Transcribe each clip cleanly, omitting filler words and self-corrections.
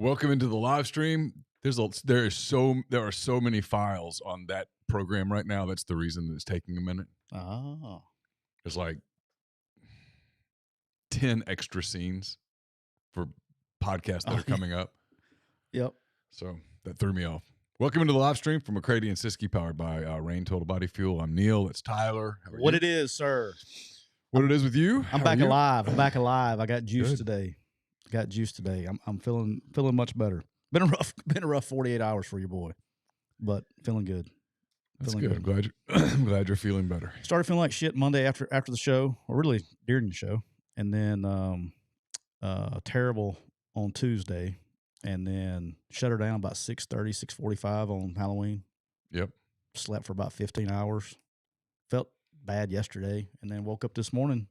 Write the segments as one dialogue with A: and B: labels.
A: Welcome into the live stream. There are so many files on that program right now. That's the reason that it's taking a minute.
B: Oh.
A: There's like 10 extra scenes for podcasts that are coming up.
B: Yep.
A: So that threw me off. Welcome into the live stream from McCready and Siskey, powered by Rain Total Body Fuel. I'm Neal. It's Tyler.
B: What it is, sir?
A: What it is with you?
B: I'm back alive. I'm back alive. I got juice today. I'm feeling much better. Been a rough 48 hours for your boy, but feeling good.
A: That's good. I'm glad you're feeling better.
B: Started feeling like shit Monday after the show, or really during the show, and then terrible on Tuesday, and then shut her down about 6:30, 6:45 on Halloween.
A: Yep.
B: Slept for about 15 hours. Felt bad yesterday, and then woke up this morning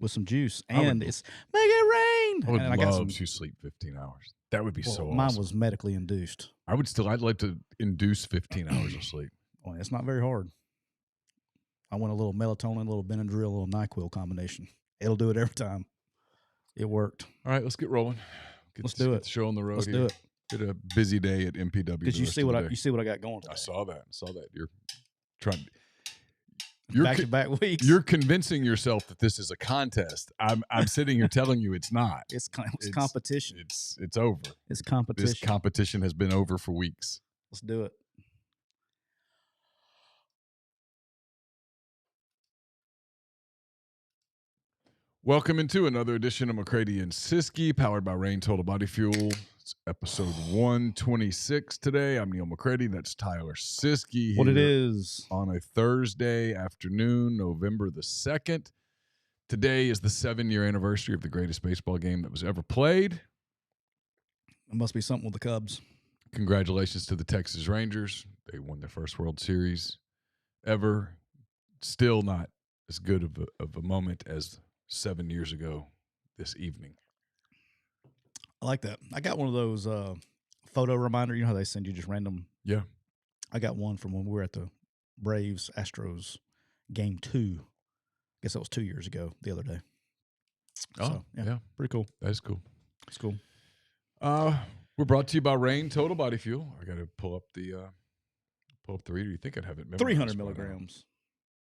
B: with some juice, and it's make it rain.
A: I would love to sleep 15 hours. That would be so awesome.
B: Mine was medically induced.
A: I'd like to induce 15 hours of sleep.
B: Well, it's not very hard. I want a little melatonin, a little Benadryl, a little NyQuil combination. It'll do it every time. It worked.
A: All right, let's get rolling.
B: Let's do it.
A: Get the show on the road.
B: Let's do it.
A: Get a busy day at MPW.
B: Did you see what I got going today?
A: I saw that. You're trying.
B: Back-to-back weeks.
A: You're convincing yourself that this is a contest. I'm sitting here telling you it's not.
B: It's competition.
A: It's over.
B: It's competition.
A: This competition has been over for weeks.
B: Let's do it.
A: Welcome into another edition of McCready and Siskey, powered by Rain Total Body Fuel. It's episode 126 today. I'm Neal McCready. That's Tyler Siskey.
B: What it is.
A: On a Thursday afternoon, November the 2nd. Today is the 7-year anniversary of the greatest baseball game that was ever played.
B: It must be something with the Cubs.
A: Congratulations to the Texas Rangers. They won their first World Series ever. Still not as good of a moment as 7 years ago this evening.
B: I like that. I got one of those photo reminder. You know how they send you just random?
A: Yeah.
B: I got one from when we were at the Braves-Astros game 2. I guess that was 2 years ago the other day.
A: Oh,
B: so, yeah. Pretty cool.
A: That is cool.
B: It's cool.
A: We're brought to you by Rain Total Body Fuel. I got to pull up the reader. You think I'd have it memorized?
B: 300 milligrams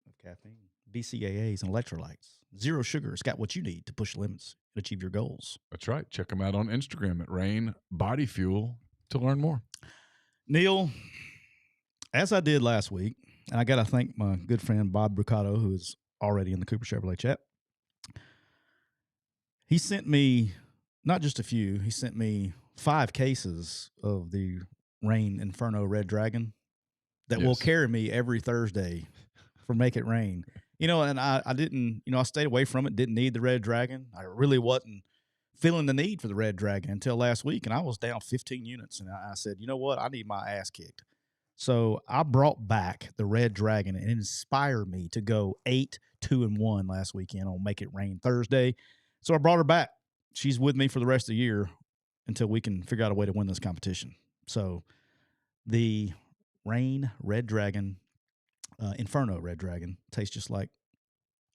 B: of caffeine, BCAAs, and electrolytes. Zero sugar. It's got what you need to push limits and achieve your goals.
A: That's right. Check them out on Instagram at Rain Body Fuel to learn more.
B: Neal, as I did last week, and I got to thank my good friend Bob Brucato, who is already in the Cooper Chevrolet chat. He sent me not just a few. He sent me 5 cases of the Rain Inferno Red Dragon that will carry me every Thursday for Make It Rain. You know, and I didn't, I stayed away from it, didn't need the Red Dragon. I really wasn't feeling the need for the Red Dragon until last week, and I was down 15 units. And I said, you know what? I need my ass kicked. So I brought back the Red Dragon, and it inspired me to go 8-2-1 last weekend on Make It Rain Thursday. So I brought her back. She's with me for the rest of the year until we can figure out a way to win this competition. So the Rain Red Dragon, Inferno Red Dragon, tastes just like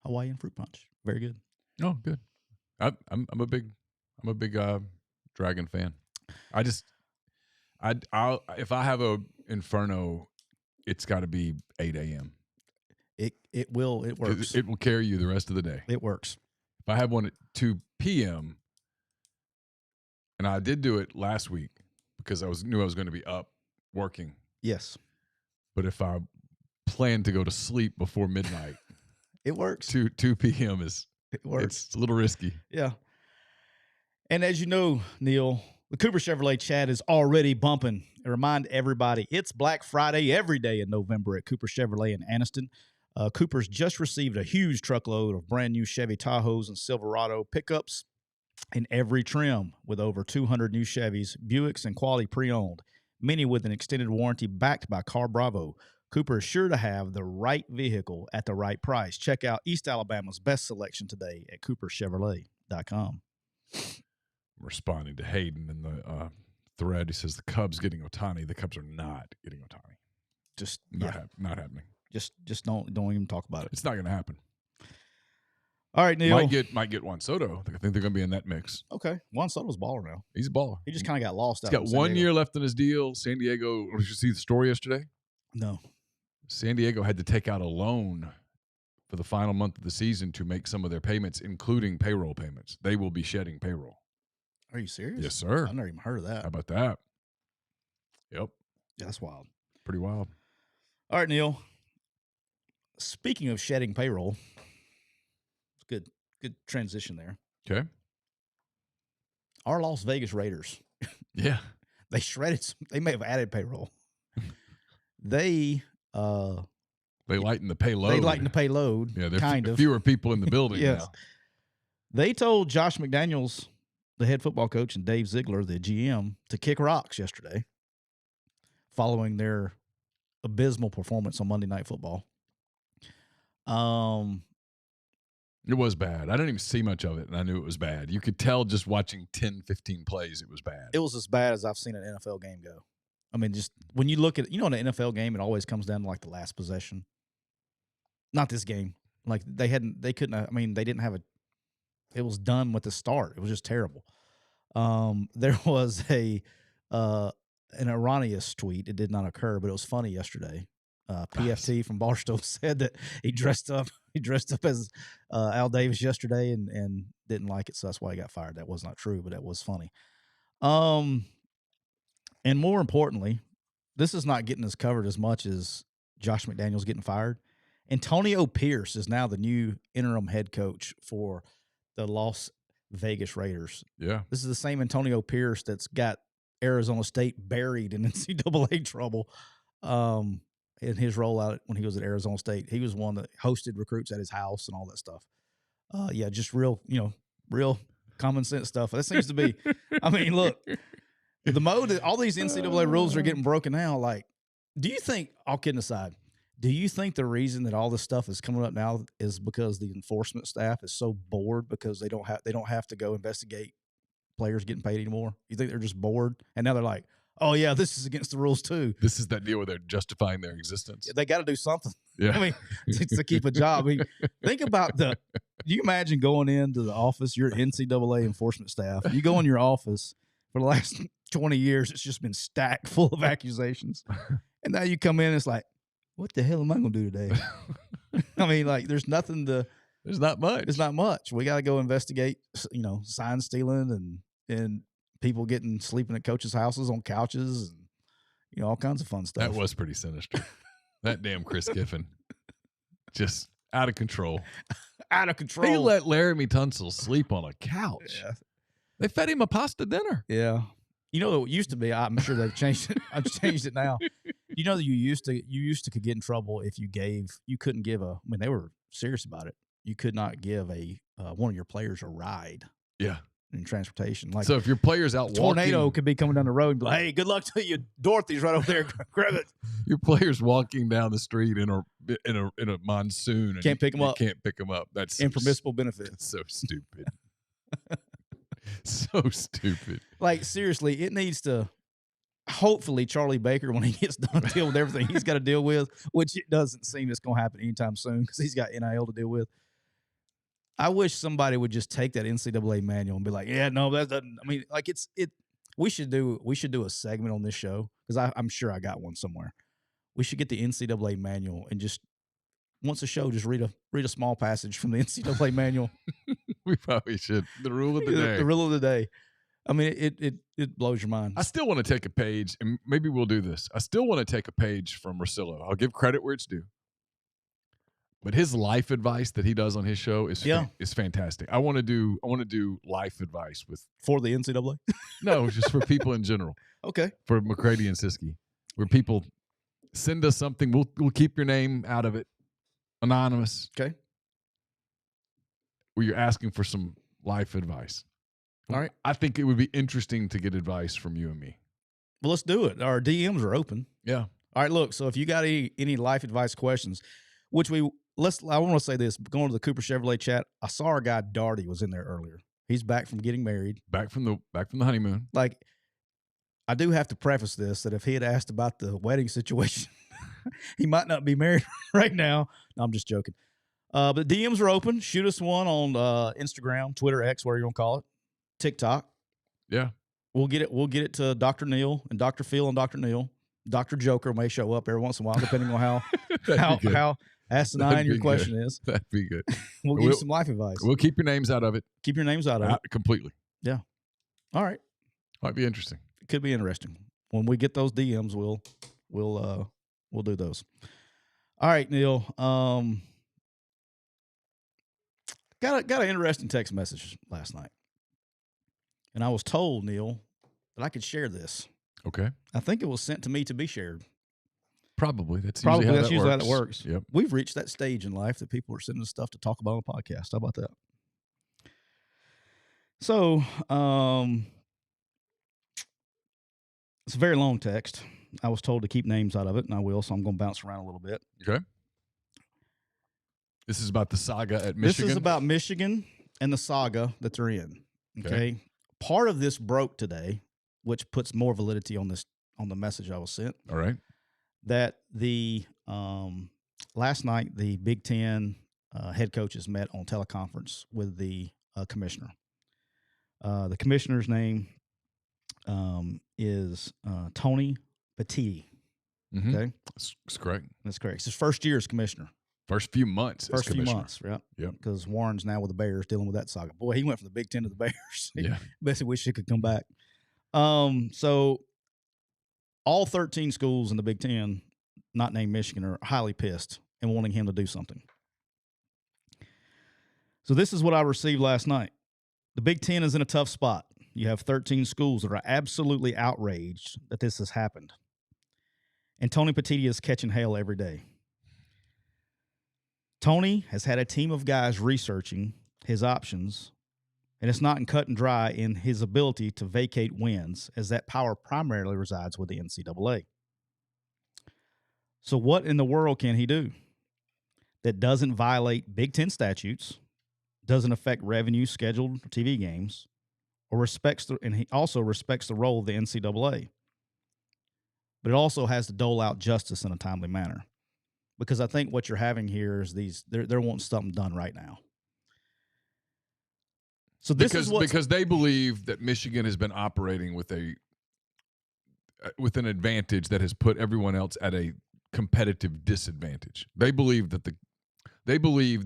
B: Hawaiian fruit punch. Very good.
A: Oh, good. I'm a big Dragon fan. If I have a Inferno, it's got to be 8 a.m.
B: It works.
A: It will carry you the rest of the day.
B: It works.
A: If I have one at 2 p.m., and I did do it last week because I knew I was going to be up working.
B: Yes.
A: But if I plan to go to sleep before midnight,
B: it works.
A: 2 p.m.
B: It works.
A: It's a little risky.
B: Yeah. And as you know, Neal, the Cooper Chevrolet chat is already bumping. I remind everybody, it's Black Friday every day in November at Cooper Chevrolet in Anniston. Cooper's just received a huge truckload of brand new Chevy Tahoes and Silverado pickups in every trim, with over 200 new Chevys, Buicks, and quality pre-owned, many with an extended warranty backed by Car Bravo. Cooper is sure to have the right vehicle at the right price. Check out East Alabama's best selection today at cooperchevrolet.com.
A: I'm responding to Hayden in the thread. He says the Cubs getting Ohtani. The Cubs are not getting Ohtani.
B: Just
A: not happening.
B: Just don't even talk about it.
A: It's not going to happen.
B: All right, Neal.
A: Might get Juan Soto. I think they're going to be in that mix.
B: Okay. Juan Soto's baller now.
A: He's a baller.
B: He just kind of got lost
A: He's
B: out
A: got
B: in San
A: 1
B: Diego.
A: year left in his deal. San Diego, did you see the story yesterday?
B: No.
A: San Diego had to take out a loan for the final month of the season to make some of their payments, including payroll payments. They will be shedding payroll.
B: Are you serious?
A: Yes, sir.
B: I've never even heard of that.
A: How about that? Yep.
B: Yeah, that's wild.
A: Pretty wild.
B: All right, Neal. Speaking of shedding payroll, it's good transition there.
A: Okay.
B: Our Las Vegas Raiders.
A: Yeah.
B: They shredded they may have added payroll. They
A: lighten the payload.
B: They lighten the payload.
A: Yeah, there
B: kind
A: are
B: of
A: fewer people in the building
B: yes.
A: now.
B: They told Josh McDaniels, the head football coach, and Dave Ziegler, the GM, to kick rocks yesterday following their abysmal performance on Monday Night Football.
A: It was bad. I didn't even see much of it, and I knew it was bad. You could tell just watching 10, 15 plays, it was bad.
B: It was as bad as I've seen an NFL game go. I mean, just when you look at, in an NFL game, it always comes down to like the last possession. Not this game. Like they didn't have it was done with the start. It was just terrible. There was an erroneous tweet. It did not occur, but it was funny yesterday. PFT from Barstow said that he dressed up as Al Davis yesterday and didn't like it, so that's why he got fired. That was not true, but that was funny. And more importantly, this is not getting us covered as much as Josh McDaniels getting fired. Antonio Pierce is now the new interim head coach for the Las Vegas Raiders.
A: Yeah.
B: This is the same Antonio Pierce that's got Arizona State buried in NCAA trouble. In his role out when he was at Arizona State, he was one that hosted recruits at his house and all that stuff. Just real common sense stuff. That seems to be. I mean, look, the mode that all these NCAA rules are getting broken now. Like, do you think? All kidding aside, do you think the reason that all this stuff is coming up now is because the enforcement staff is so bored because they don't have to go investigate players getting paid anymore? You think they're just bored and now they're like, oh, yeah, this is against the rules, too.
A: This is that deal where they're justifying their existence.
B: They got to do something.
A: Yeah.
B: I mean, to keep a job. I mean, think about do you imagine going into the office, your NCAA enforcement staff, you go in your office for the last 20 years, it's just been stacked full of accusations. And now you come in, it's like, what the hell am I going to do today? I mean, like, there's not much.
A: There's
B: not much. We got to go investigate, sign stealing and people sleeping at coaches' houses on couches and, all kinds of fun stuff.
A: That was pretty sinister. That damn Chris Kiffin. Just out of control.
B: Out of control.
A: He let Laramie Tunsil sleep on a couch.
B: Yeah.
A: They fed him a pasta dinner.
B: Yeah. It used to be, I'm sure they've changed it. I've changed it now. That you used to could get in trouble if you couldn't give they were serious about it. You could not give one of your players a ride.
A: Yeah.
B: In transportation. Like,
A: so if your player's out
B: tornado
A: walking,
B: could be coming down the road and be like, hey, good luck to you. Dorothy's right over there. Grab it.
A: Your player's walking down the street in a monsoon and
B: can't pick him up.
A: Can't pick him up. That's
B: impermissible benefit.
A: That's so stupid. So stupid.
B: Like, seriously, it needs to hopefully Charlie Baker, when he gets done dealing with everything he's got to deal with, which it doesn't seem it's going to happen anytime soon because he's got NIL to deal with. I wish somebody would just take that NCAA manual and be like, yeah, no, that doesn't. I mean, like we should do a segment on this show because I'm sure I got one somewhere. We should get the NCAA manual and just once a show, just read a small passage from the NCAA manual.
A: We probably should. The rule of the day.
B: The rule of the day. I mean, it blows your mind.
A: I still want to take a page, and maybe we'll do this. I still want to take a page from Russillo. I'll give credit where it's due. But his life advice that he does on his show is fantastic. I want to do life advice
B: for the NCAA.
A: No, just for people in general.
B: Okay.
A: For McCready and Siskey, where people send us something, we'll keep your name out of it, anonymous.
B: Okay.
A: Where you're asking for some life advice.
B: All right.
A: I think it would be interesting to get advice from you and me.
B: Well, let's do it. Our DMs are open.
A: Yeah.
B: All right. Look. So if you got any life advice questions, which I want to say this, going to the Cooper Chevrolet chat, I saw our guy Darty was in there earlier. He's back from getting married.
A: Back from the honeymoon.
B: Like, I do have to preface this that if he had asked about the wedding situation, he might not be married right now. No, I'm just joking. But DMs are open. Shoot us one on Instagram, Twitter, X, whatever you want to call it, TikTok.
A: Yeah.
B: We'll get it to Dr. Neal and Dr. Phil and Dr. Neal. Dr. Joker may show up every once in a while, depending on how asinine your question is.
A: That'd be good.
B: We'll give you some life advice.
A: We'll keep your names out of it.
B: Keep your names out of it.
A: Completely.
B: Yeah. All right.
A: Might be interesting.
B: It could be interesting. When we get those DMs, we'll do those. All right, Neal. Got an interesting text message last night. And I was told, Neal, that I could share this.
A: Okay.
B: I think it was sent to me to be shared.
A: Probably. That's
B: usually
A: how
B: that works.
A: Yep.
B: We've reached that stage in life that people are sending us stuff to talk about on the podcast. How about that? So, it's a very long text. I was told to keep names out of it, and I will, so I'm going to bounce around a little bit.
A: Okay. This is about the saga at Michigan?
B: This is about Michigan and the saga that they're in. Okay. Part of this broke today, which puts more validity on the message I was sent.
A: All right.
B: That the last night the Big Ten head coaches met on teleconference with the commissioner. The commissioner's name is Tony Petitti.
A: Mm-hmm.
B: Okay,
A: that's correct.
B: That's correct. It's his first year as commissioner.
A: First few months.
B: Right? Yep. Because Warren's now with the Bears, dealing with that saga. Boy, he went from the Big Ten to the Bears.
A: Yeah.
B: Basically, wish he could come back. So all 13 schools in the Big Ten, not named Michigan, are highly pissed and wanting him to do something. So this is what I received last night. The Big Ten is in a tough spot. You have 13 schools that are absolutely outraged that this has happened. And Tony Petitti is catching hell every day. Tony has had a team of guys researching his options, and it's not cut and dry in his ability to vacate wins, as that power primarily resides with the NCAA. So what in the world can he do that doesn't violate Big Ten statutes, doesn't affect revenue scheduled TV games, or and he also respects the role of the NCAA? But it also has to dole out justice in a timely manner. Because I think what you're having here is they're wanting something done right now. So because
A: they believe that Michigan has been operating with an advantage that has put everyone else at a competitive disadvantage. They believe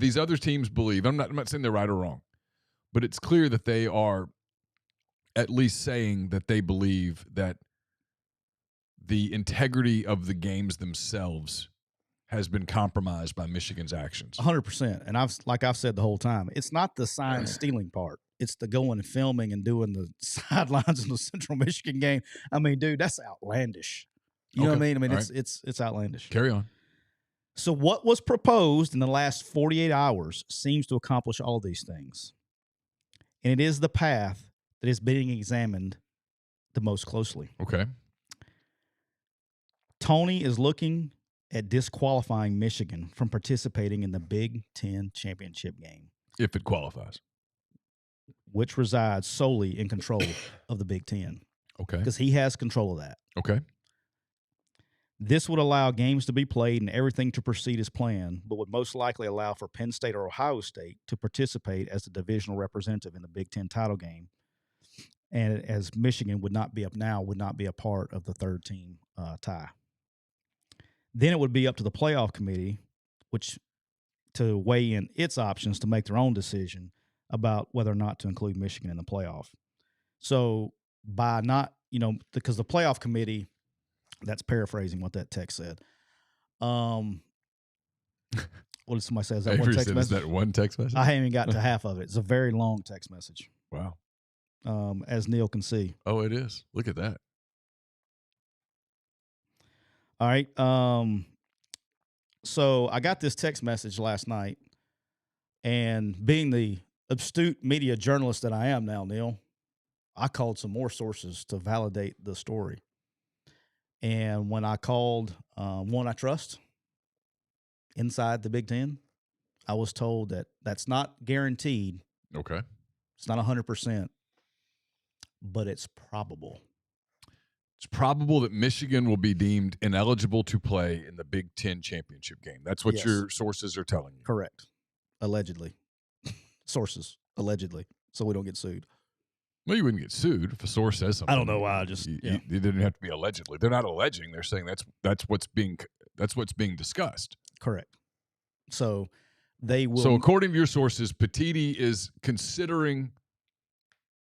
A: these other teams believe. I'm not saying they're right or wrong, but it's clear that they are at least saying that they believe that the integrity of the games themselves has been compromised by Michigan's actions.
B: 100%. And I've said the whole time, it's not the sign stealing part. It's the going and filming and doing the sidelines in the Central Michigan game. I mean, dude, that's outlandish. You know what I mean? I mean, it's outlandish.
A: Carry on.
B: So what was proposed in the last 48 hours seems to accomplish all these things. And it is the path that is being examined the most closely.
A: Okay.
B: Tony is looking at disqualifying Michigan from participating in the Big Ten championship game.
A: If it qualifies.
B: Which resides solely in control of the Big Ten.
A: Okay.
B: Because he has control of that.
A: Okay.
B: This would allow games to be played and everything to proceed as planned, but would most likely allow for Penn State or Ohio State to participate as the divisional representative in the Big Ten title game. And as Michigan would not be a part of the third team tie. Then it would be up to the playoff committee, to weigh in its options to make their own decision about whether or not to include Michigan in the playoff. So by not, because the playoff committee, that's paraphrasing what that text said. What did somebody say? Is that one text message?
A: Is that one text message?
B: I haven't even got to half of it. It's a very long text message.
A: Wow.
B: As Neal can see.
A: Oh, it is. Look at that.
B: All right. So I got this text message last night, and being the astute media journalist that I am now, Neal, I called some more sources to validate the story. And when I called one I trust inside the Big Ten, I was told that that's not guaranteed.
A: Okay.
B: It's not 100%, but it's probable.
A: It's probable that Michigan will be deemed ineligible to play in the Big Ten championship game. That's what your sources are telling you.
B: Correct. Allegedly. Sources, allegedly, so we don't get sued.
A: Well, you wouldn't get sued if a source says something.
B: I don't know why.
A: It didn't have to be allegedly. They're not alleging. They're saying that's what's being discussed.
B: Correct. So they will.
A: So according to your sources, Petiti is considering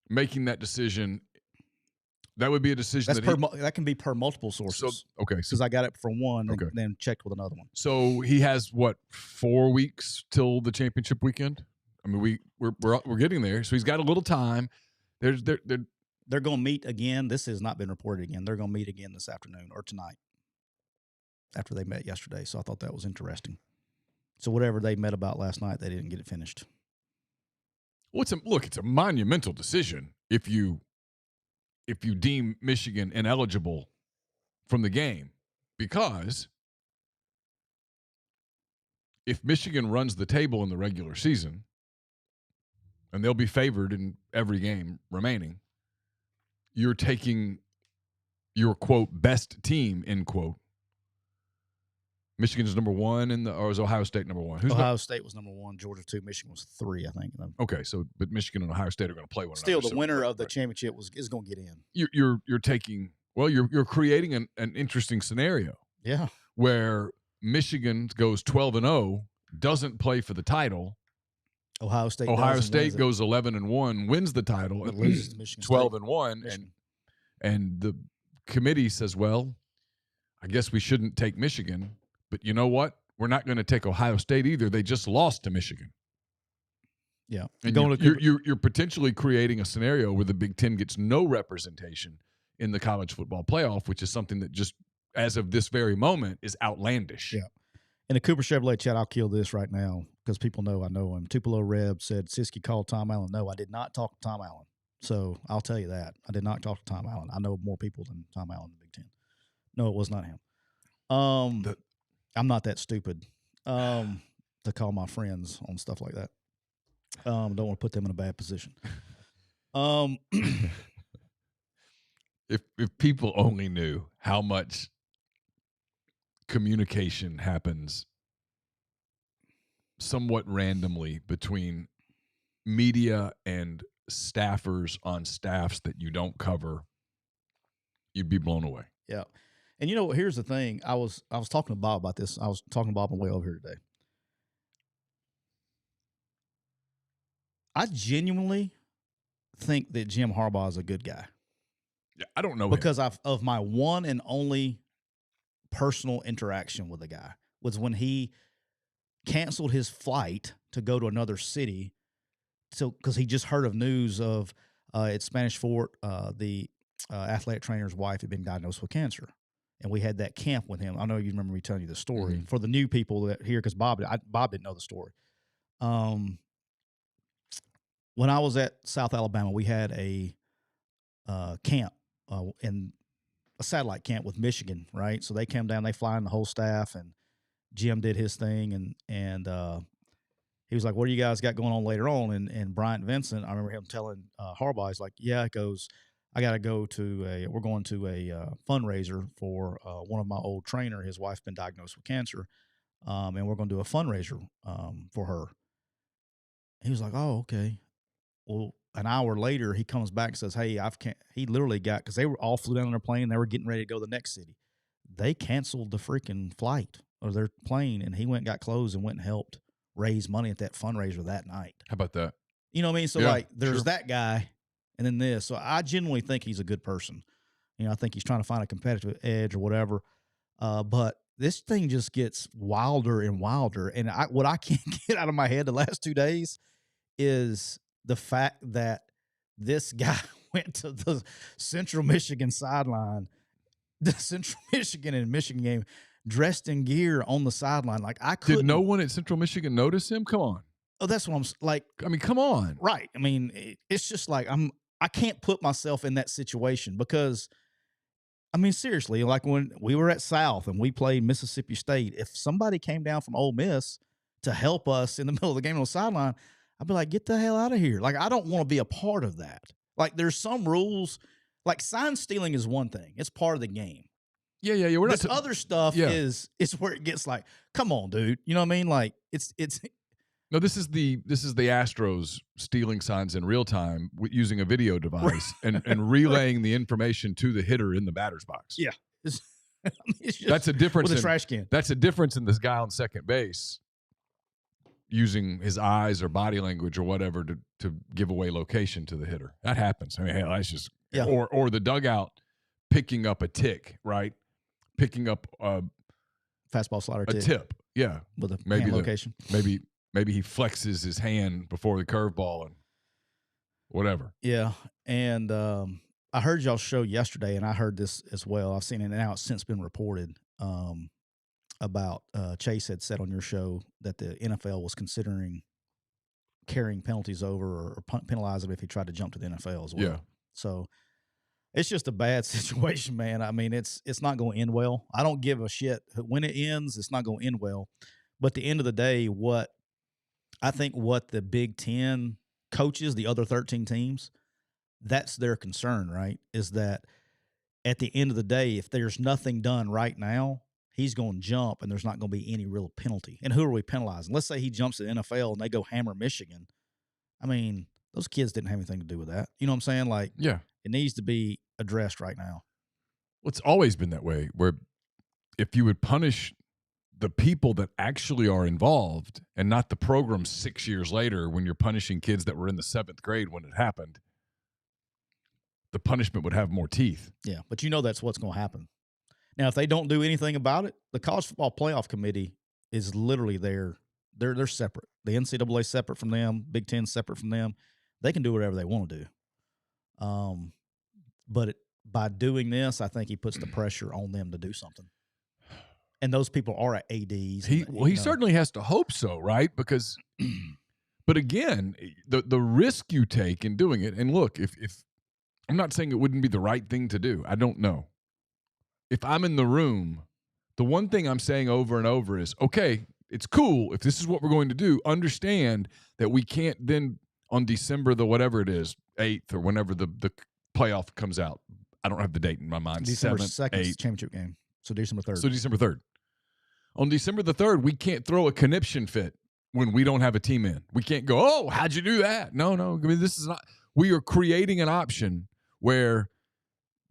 A: making that decision. That would be a decision
B: that can be per multiple sources.
A: So okay,
B: because I got it from one and then checked with another one.
A: So he has what, 4 weeks till the championship weekend? I mean, we're getting there. So he's got a little time. They're
B: going to meet again. This has not been reported again. They're going to meet again this afternoon or tonight after they met yesterday. So I thought that was interesting. So whatever they met about last night, they didn't get it finished.
A: Well, it's a monumental decision if you deem Michigan ineligible from the game, because if Michigan runs the table in the regular season, and they'll be favored in every game remaining, you're taking your, quote, best team, end quote. Michigan's number one, or is Ohio State number one?
B: Ohio State was number one, Georgia 2, Michigan was 3, I think.
A: Okay, but Michigan and Ohio State are going to play one
B: another.
A: Still,
B: the winner of the championship is going to get in.
A: You're taking, well, you're creating an interesting scenario.
B: Yeah.
A: Where Michigan goes 12-0, doesn't play for the title.
B: Ohio State
A: goes 11-1, wins the title,
B: but loses to Michigan
A: 12-1, and the committee says, well, I guess we shouldn't take Michigan, but you know what? We're not going to take Ohio State either. They just lost to Michigan.
B: Yeah,
A: and you're potentially creating a scenario where the Big Ten gets no representation in the college football playoff, which is something that just, as of this very moment, is outlandish.
B: Yeah. In the Cooper Chevrolet chat, I'll kill this right now because people know I know him. Tupelo Reb said Siskey called Tom Allen. No, I did not talk to Tom Allen. So I'll tell you that. I did not talk to Tom Allen. I know more people than Tom Allen in the Big Ten. No, it was not him. I'm not that stupid to call my friends on stuff like that. Don't want to put them in a bad position.
A: If people only knew how much communication happens somewhat randomly between media and staffers on staffs that you don't cover, you'd be blown away.
B: Yeah. And here's the thing. I was talking to Bob about this. I was talking to Bob on the way over here today. I genuinely think that Jim Harbaugh is a good guy.
A: Yeah, I don't know
B: because of my one and only personal interaction with the guy was when he canceled his flight to go to another city. So, because he just heard of news of at Spanish Fort, the athletic trainer's wife had been diagnosed with cancer, and we had that camp with him. I know you remember me telling you the story for the new people that here, because Bob didn't know the story. When I was at South Alabama, we had a camp in a satellite camp with Michigan, right? So they came down, they fly in the whole staff, and Jim did his thing, and he was like, "What do you guys got going on later on?" And Bryant Vincent, I remember him telling Harbaugh, he's like, "Yeah," it goes, "I got to go to we're going to a fundraiser for one of my old trainer. His wife's been diagnosed with cancer, and we're going to do a fundraiser for her." He was like, "Oh, okay." Well, an hour later, he comes back and says, "Hey, he literally got," because they were all flew down on their plane. They were getting ready to go to the next city. They canceled the freaking flight or their plane, and he went and got clothes and went and helped raise money at that fundraiser that night.
A: How about that?
B: You know what I mean? So, there's that guy and then this. So I genuinely think he's a good person. I think he's trying to find a competitive edge or whatever. But this thing just gets wilder and wilder. And what I can't get out of my head the last 2 days is the fact that this guy went to the Central Michigan sideline, the Central Michigan and Michigan game, dressed in gear on the sideline. Like, I couldn't.
A: Did no one at Central Michigan notice him? Come on.
B: Oh, that's what I'm like.
A: I mean, come on.
B: Right. I mean, it's just like I can't put myself in that situation because, I mean, seriously, like when we were at South and we played Mississippi State, if somebody came down from Ole Miss to help us in the middle of the game on the sideline, I'd be like, get the hell out of here. Like, I don't want to be a part of that. Like, there's some rules. Like, sign stealing is one thing. It's part of the game.
A: Yeah. We're
B: this other stuff is where it gets like, come on, dude. You know what I mean? Like, it's
A: No, this is the Astros stealing signs in real time using a video device and relaying the information to the hitter in the batter's box.
B: Yeah.
A: That's a difference
B: with a trash can.
A: That's a difference in this guy on second base using his eyes or body language or whatever to give away location to the hitter. That happens. I mean, hell, that's just or the dugout picking up a tick, right? Picking up a
B: fastball slider
A: tip. Yeah.
B: With a maybe location.
A: Maybe he flexes his hand before the curveball and whatever.
B: Yeah. And I heard y'all show yesterday, and I heard this as well. I've seen it now. It's since been reported about Chase had said on your show that the NFL was considering carrying penalties over or penalize him if he tried to jump to the NFL as well.
A: Yeah.
B: So it's just a bad situation, man. I mean, it's not going to end well. I don't give a shit when it ends. It's not going to end well. But at the end of the day, what the Big Ten coaches, the other 13 teams, that's their concern, right? Is that at the end of the day, if there's nothing done right now, he's going to jump and there's not going to be any real penalty. And who are we penalizing? Let's say he jumps to the NFL and they go hammer Michigan. I mean, those kids didn't have anything to do with that. You know what I'm saying? Like,
A: yeah,
B: it needs to be addressed right now.
A: Well, it's always been that way, where if you would punish the people that actually are involved and not the program 6 years later when you're punishing kids that were in the 7th grade when it happened, the punishment would have more teeth.
B: Yeah, but you know that's what's going to happen. Now, if they don't do anything about it, the College Football Playoff Committee is literally there. They're separate. The NCAA is separate from them. Big Ten separate from them. They can do whatever they want to do. But by doing this, I think he puts the pressure on them to do something. And those people are at ADs.
A: He certainly has to hope so, right? Because, but again, the risk you take in doing it, and look, if I'm not saying it wouldn't be the right thing to do. I don't know. If I'm in the room, the one thing I'm saying over and over is, okay, it's cool. If this is what we're going to do, understand that we can't then on December the whatever it is, 8th or whenever the playoff comes out. I don't have the date in my mind.
B: December
A: 7th,
B: 2nd championship game. So December 3rd.
A: So December 3rd. On December the 3rd, we can't throw a conniption fit when we don't have a team in. We can't go, oh, how'd you do that? No. I mean, this is not. We are creating an option where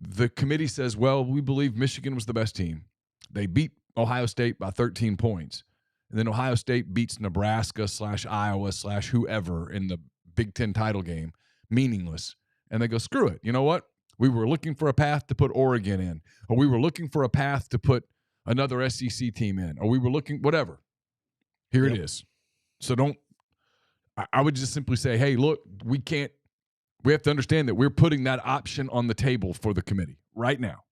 A: the committee says, well, we believe Michigan was the best team. They beat Ohio State by 13 points. And then Ohio State beats Nebraska / Iowa / whoever in the Big Ten title game. Meaningless. And they go, screw it. You know what? We were looking for a path to put Oregon in. Or we were looking for a path to put another SEC team in. Or we were looking, whatever. Here it is. So I would just simply say, hey, look, we have to understand that we're putting that option on the table for the committee right now.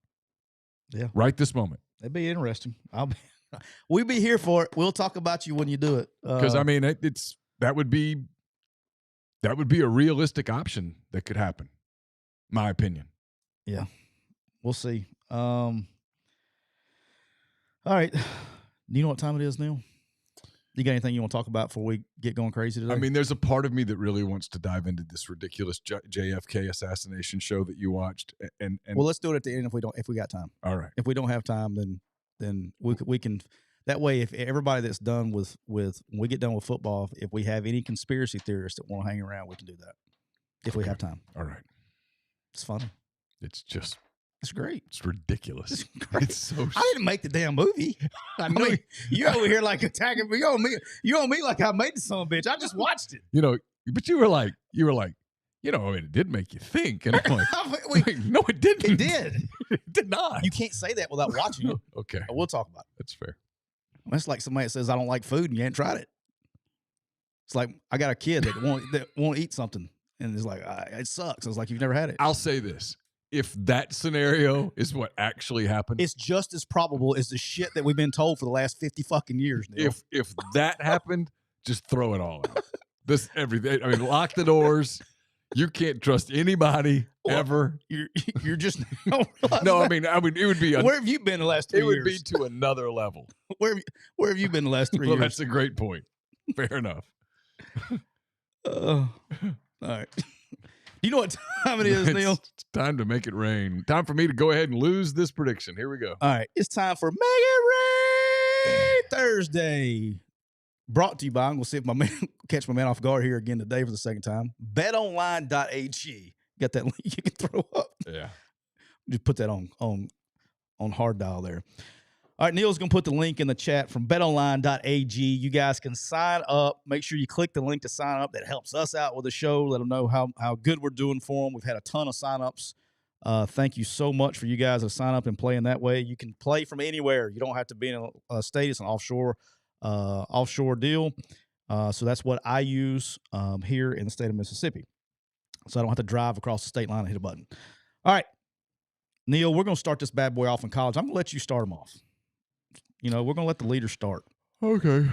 B: Yeah.
A: Right this moment.
B: It'd be interesting. We'll be here for it. We'll talk about you when you do it.
A: Because I mean, that would be a realistic option that could happen. My opinion.
B: Yeah. We'll see. All right. Do you know what time it is, Neal? You got anything you want to talk about before we get going crazy today?
A: I mean, there's a part of me that really wants to dive into this ridiculous JFK assassination show that you watched. And
B: well, let's do it at the end if we got time.
A: All right.
B: If we don't have time, then we can. That way, if everybody that's done with when we get done with football, if we have any conspiracy theorists that want to hang around, we can do that. If we have time.
A: All right.
B: It's funny.
A: It's
B: great.
A: It's ridiculous.
B: It's great.
A: It's so.
B: I didn't make the damn movie. I mean, you over here like attacking me. You on me like I made the son of a bitch. I just watched it.
A: But you were like, I mean, it did make you think. And I'm like, wait, no, it didn't.
B: It did.
A: It did not.
B: You can't say that without watching it.
A: Okay.
B: But we'll talk about it.
A: That's fair.
B: That's like somebody that says I don't like food and you ain't tried it. It's like I got a kid that won't eat something and it's like it sucks. It's like you've never had it.
A: I'll say this. If that scenario is what actually happened,
B: it's just as probable as the shit that we've been told for the last 50 fucking years. Neal.
A: If that happened, just throw it all out. Everything. I mean, lock the doors. You can't trust anybody ever.
B: You're just
A: no. I mean, it would be.
B: Where have you been the last 3 years?
A: It would be to another level.
B: Where have you been the last 3 years?
A: Well, that's a great point. Fair enough.
B: All right. You know what time it is, Neal?
A: It's time to make it rain. Time for me to go ahead and lose this prediction. Here we go.
B: All right. It's time for Make It Rain Thursday. Brought to you by, I'm going to see if my man catch my man off guard here again today for the second time. BetOnline.ag. Got that link you can throw up.
A: Yeah.
B: Just put that on hard dial there. All right, Neal's going to put the link in the chat from betonline.ag. You guys can sign up. Make sure you click the link to sign up. That helps us out with the show. Let them know how good we're doing for them. We've had a ton of sign-ups. Thank you so much for you guys that sign up and play in that way. You can play from anywhere. You don't have to be in a state. It's an offshore deal. So that's what I use here in the state of Mississippi. So I don't have to drive across the state line and hit a button. All right, Neal, we're going to start this bad boy off in college. I'm going to let you start them off. We're going to let the leader start.
A: Okay.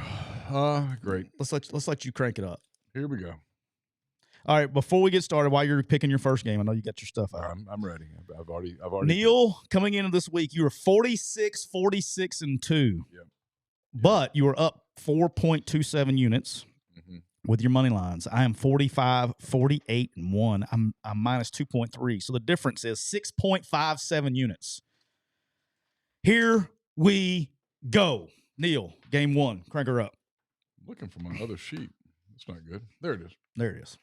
A: Great.
B: Let's let you crank it up.
A: Here we go.
B: All right. Before we get started, while you're picking your first game, I know you got your stuff out.
A: I'm ready. I've already.
B: Neal, coming into this week, you were 46-46-2.
A: Yep.
B: But you were up 4.27 units with your money lines. I am 45-48-1. I'm minus 2.3. So the difference is 6.57 units. Here we go. Neal, game one. Crank her up.
A: I'm looking for my other sheet. It's not good. There it is.
B: There it is.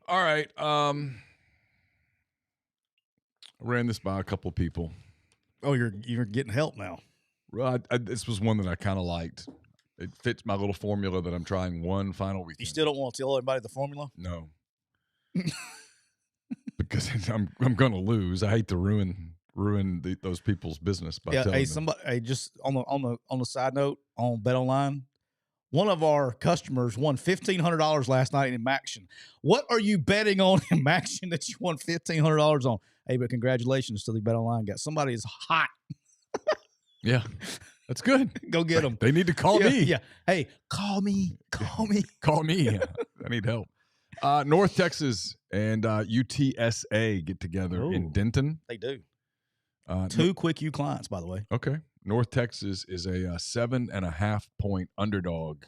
A: All right. I ran this by a couple of people.
B: Oh, you're getting help now.
A: Well, this was one that I kind of liked. It fits my little formula that I'm trying one final weekend.
B: You still don't want to tell everybody the formula?
A: No. Because I'm going to lose. I hate to ruin those people's business by telling them.
B: Just on the side note, on BetOnline, one of our customers won $1,500 last night in Maction. What are you betting on in Maction that you won $1,500 on? Hey, but congratulations to the BetOnline guy. Somebody is hot.
A: Yeah, that's good.
B: Go get them.
A: They need to call me.
B: Yeah. Hey, call me. Call me.
A: Call me. I need help. North Texas and UTSA get together in Denton.
B: They do. Two quick U clients, by the way.
A: Okay. North Texas is a 7.5 point underdog.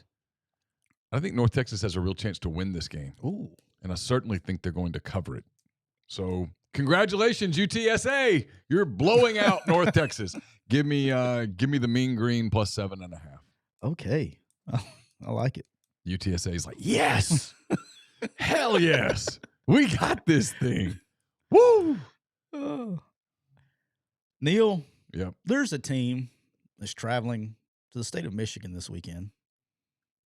A: I think North Texas has a real chance to win this game.
B: Ooh. And
A: I certainly think they're going to cover it. So congratulations, UTSA. You're blowing out North Texas. Give me the mean green plus 7.5.
B: Okay. I like it.
A: UTSA is like, yes. Hell yes. We got this thing. Woo.
B: Neal,
A: yep.
B: There's a team that's traveling to the state of Michigan this weekend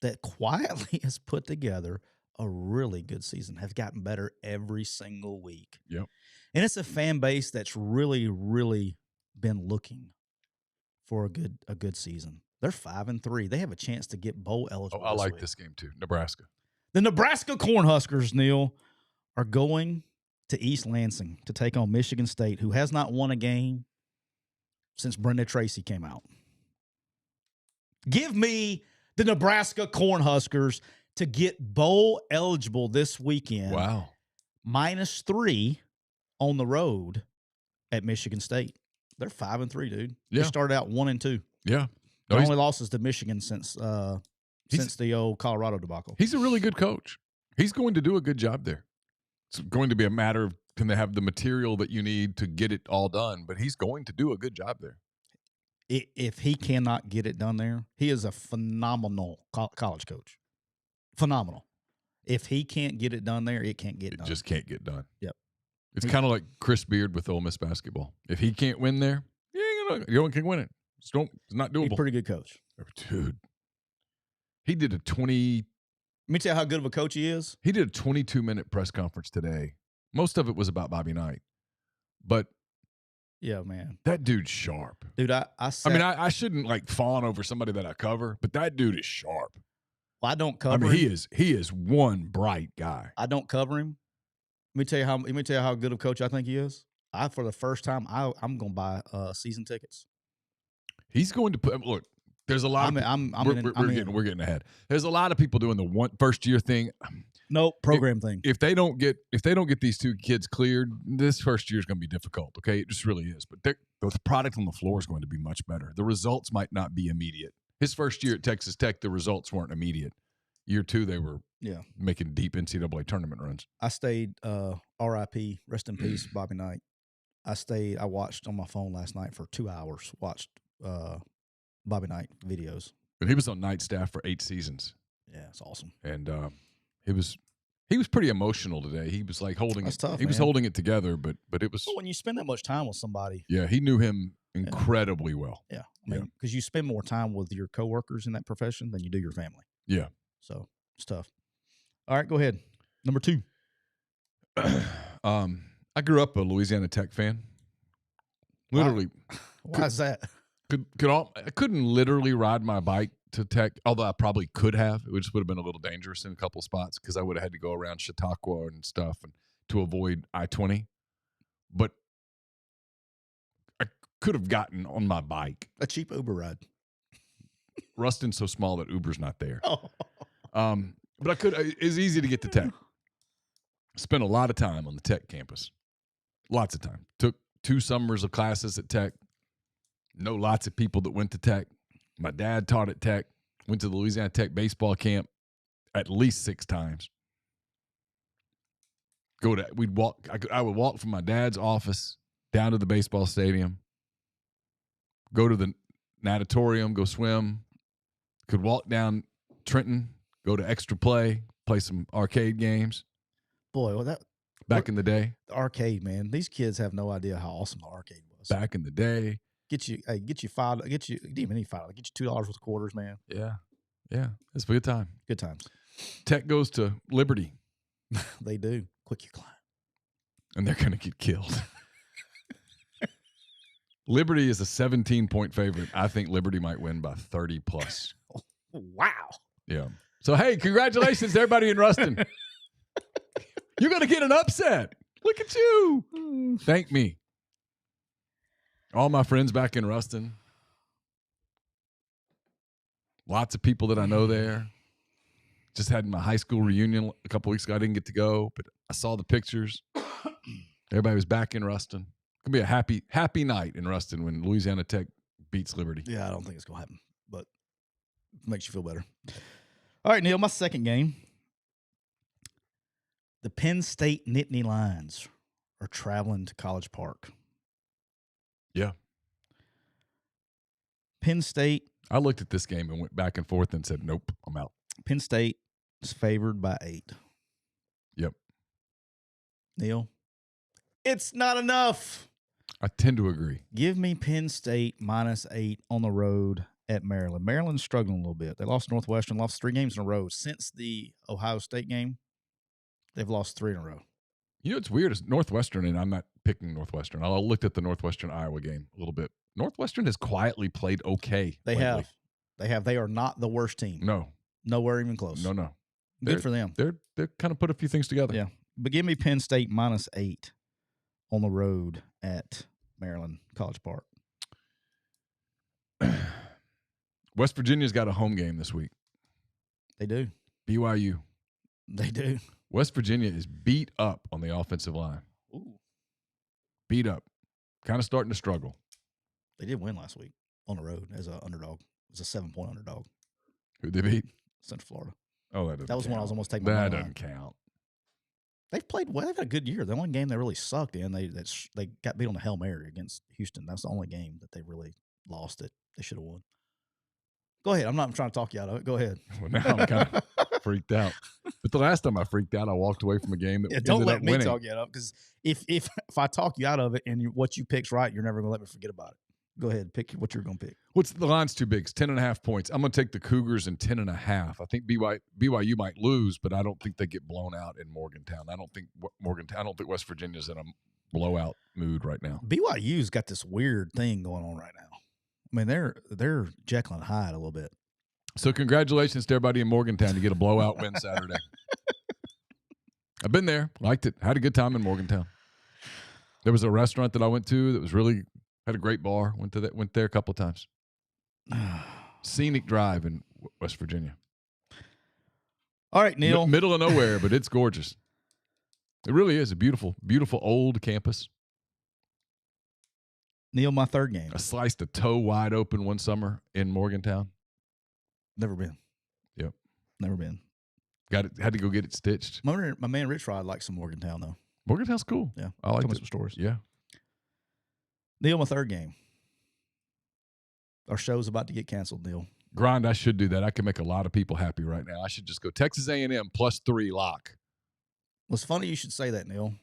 B: that quietly has put together a really good season, have gotten better every single week.
A: Yep.
B: And it's a fan base that's really, really been looking for a good season. They're 5-3. They have a chance to get bowl eligible.
A: I like this game too. Nebraska.
B: The Nebraska Cornhuskers, Neal, are going to East Lansing to take on Michigan State, who has not won a game since Brenda Tracy came out. Give me the Nebraska Cornhuskers to get bowl eligible this weekend.
A: Wow.
B: -3 on the road at Michigan State. They're 5-3, dude.
A: Yeah.
B: They started out 1-2.
A: Yeah.
B: The only losses to Michigan since the old Colorado debacle.
A: He's a really good coach. He's going to do a good job there. It's going to be a matter of, can they have the material that you need to get it all done? But he's going to do a good job there.
B: If he cannot get it done there, he is a phenomenal college coach. Phenomenal. If he can't get it done there, it can't get done.
A: It just can't get done.
B: Yep.
A: It's kind of like Chris Beard with Ole Miss basketball. If he can't win there, you don't can win it. It's not doable.
B: He's a pretty good coach.
A: Dude. He did a 20.
B: Let me tell you how good of a coach he is.
A: He did a 22-minute press conference today. Most of it was about Bobby Knight. But
B: yeah, man.
A: That dude's sharp.
B: Dude, I
A: shouldn't like fawn over somebody that I cover, but that dude is sharp.
B: Well, I don't cover him.
A: He is one bright guy.
B: I don't cover him. Let me tell you how good of a coach I think he is. For the first time, I'm going to buy season tickets.
A: He's going to put look. There's a lot. We're getting ahead. There's a lot of people doing the first year thing.
B: Nope, program thing.
A: If they don't get these two kids cleared, this first year is going to be difficult. Okay, it just really is. But the product on the floor is going to be much better. The results might not be immediate. His first year at Texas Tech, the results weren't immediate. Year two, they were making deep NCAA tournament runs.
B: I stayed. R.I.P. Rest in peace, Bobby Knight. I watched on my phone last night for 2 hours. Watched Bobby Knight videos.
A: And he was on night staff for 8 seasons.
B: Yeah, it's awesome.
A: And he was pretty emotional today. He was like holding
B: That's
A: it.
B: tough,
A: He was
B: man.
A: holding it together, but it was.
B: Well, when you spend that much time with somebody.
A: Yeah, he knew him incredibly well.
B: Yeah, I mean, because you spend more time with your coworkers in that profession than you do your family.
A: Yeah.
B: So it's tough. All right, go ahead. Number 2.
A: I grew up a Louisiana Tech fan. Literally.
B: Why is that?
A: I couldn't literally ride my bike to Tech, although I probably could have. It just would have been a little dangerous in a couple spots because I would have had to go around Chautauqua and stuff and to avoid I-20. But I could have gotten on my bike.
B: A cheap Uber ride.
A: Ruston's so small that Uber's not there.
B: Oh.
A: But I could. It's easy to get to Tech. Spent a lot of time on the Tech campus. Lots of time. Took 2 summers of classes at Tech. Know lots of people that went to Tech. My dad taught at Tech. Went to the Louisiana Tech baseball camp at least 6 times. We'd walk. I would walk from my dad's office down to the baseball stadium. Go to the natatorium. Go swim. Could walk down Trenton. Go to Extra Play some arcade games.
B: Boy, well
A: back in the day.
B: The arcade, man. These kids have no idea how awesome the arcade was.
A: Back in the day.
B: Get you $5. You didn't even need $5. Get you $2 worth of quarters, man.
A: Yeah. Yeah. It's a good time.
B: Good times.
A: Tech goes to Liberty.
B: They do. Quick, you climb.
A: And they're going to get killed. Liberty is a 17-point favorite. I think Liberty might win by 30 plus.
B: Wow.
A: Yeah. So, hey, congratulations to everybody in Ruston. You're going to get an upset. Look at you. Thank me. All my friends back in Ruston. Lots of people that I know there. Just had my high school reunion a couple weeks ago. I didn't get to go, but I saw the pictures. Everybody was back in Ruston. It's going to be a happy night in Ruston when Louisiana Tech beats Liberty.
B: Yeah, I don't think it's going to happen, but it makes you feel better. All right, Neal, my second game. The Penn State Nittany Lions are traveling to College Park.
A: Yeah.
B: Penn State.
A: I looked at this game and went back and forth and said, nope, I'm out.
B: Penn State is favored by 8.
A: Yep.
B: Neal, it's not enough.
A: I tend to agree.
B: Give me Penn State -8 on the road at Maryland. Maryland's struggling a little bit. They lost Northwestern, lost 3 games in a row. Since the Ohio State game, they've lost 3 in a row.
A: You know, it's weird. It's Northwestern, and I'm not picking Northwestern. I looked at the Northwestern-Iowa game a little bit. Northwestern has quietly played okay.
B: They have. They are not the worst team.
A: No.
B: Nowhere even close.
A: No.
B: Good for them.
A: They're kind of put a few things together.
B: Yeah. But give me Penn State -8 on the road at Maryland College Park.
A: West Virginia's got a home game this week.
B: They do.
A: BYU.
B: They do.
A: West Virginia is beat up on the offensive line.
B: Ooh.
A: Beat up. Kind of starting to struggle.
B: They did win last week on the road as an underdog. It was a 7-point underdog.
A: Who'd they beat?
B: Central Florida.
A: Oh, that doesn't
B: That was
A: count.
B: one I was almost taking my money
A: That
B: on.
A: doesn't count.
B: They've played well. They've had a good year. The only game they really sucked in, they got beat on the Hail Mary against Houston. That's the only game that they really lost that they should have won. Go ahead. I'm not trying to talk you out of it. Go ahead.
A: Well, now I'm kind of freaked out. But the last time I freaked out, I walked away from a game that
B: Don't
A: ended
B: let
A: up
B: me
A: winning.
B: talk you out of it, because if I talk you out of it and what you pick's right, you're never going to let me forget about it. Go ahead. Pick what you're going to pick.
A: What's the line's too big? It's 10.5 points. I'm going to take the Cougars in 10.5. I think BYU might lose, but I don't think they get blown out in Morgantown. I don't think West Virginia's in a blowout mood right now.
B: BYU's got this weird thing going on right now. I mean, they're Jekyll and Hyde a little bit.
A: So congratulations to everybody in Morgantown to get a blowout win Saturday. I've been there, liked it, had a good time in Morgantown. There was a restaurant that I went to that was really had a great bar. Went there a couple of times. Scenic drive in West Virginia.
B: All right, Neal.
A: Middle of nowhere, but it's gorgeous. It really is a beautiful, beautiful old campus.
B: Neal, my third game.
A: I sliced a toe wide open one summer in Morgantown.
B: Never been.
A: Yep.
B: Never been.
A: Had to go get it stitched.
B: My man Rich Rod likes some Morgantown, though.
A: Morgantown's cool.
B: Yeah.
A: I like
B: some stories.
A: Yeah.
B: Neal, my third game. Our show's about to get canceled, Neal.
A: Grind, I should do that. I can make a lot of people happy right now. I should just go Texas A&M +3 lock.
B: Well, it's funny you should say that, Neal,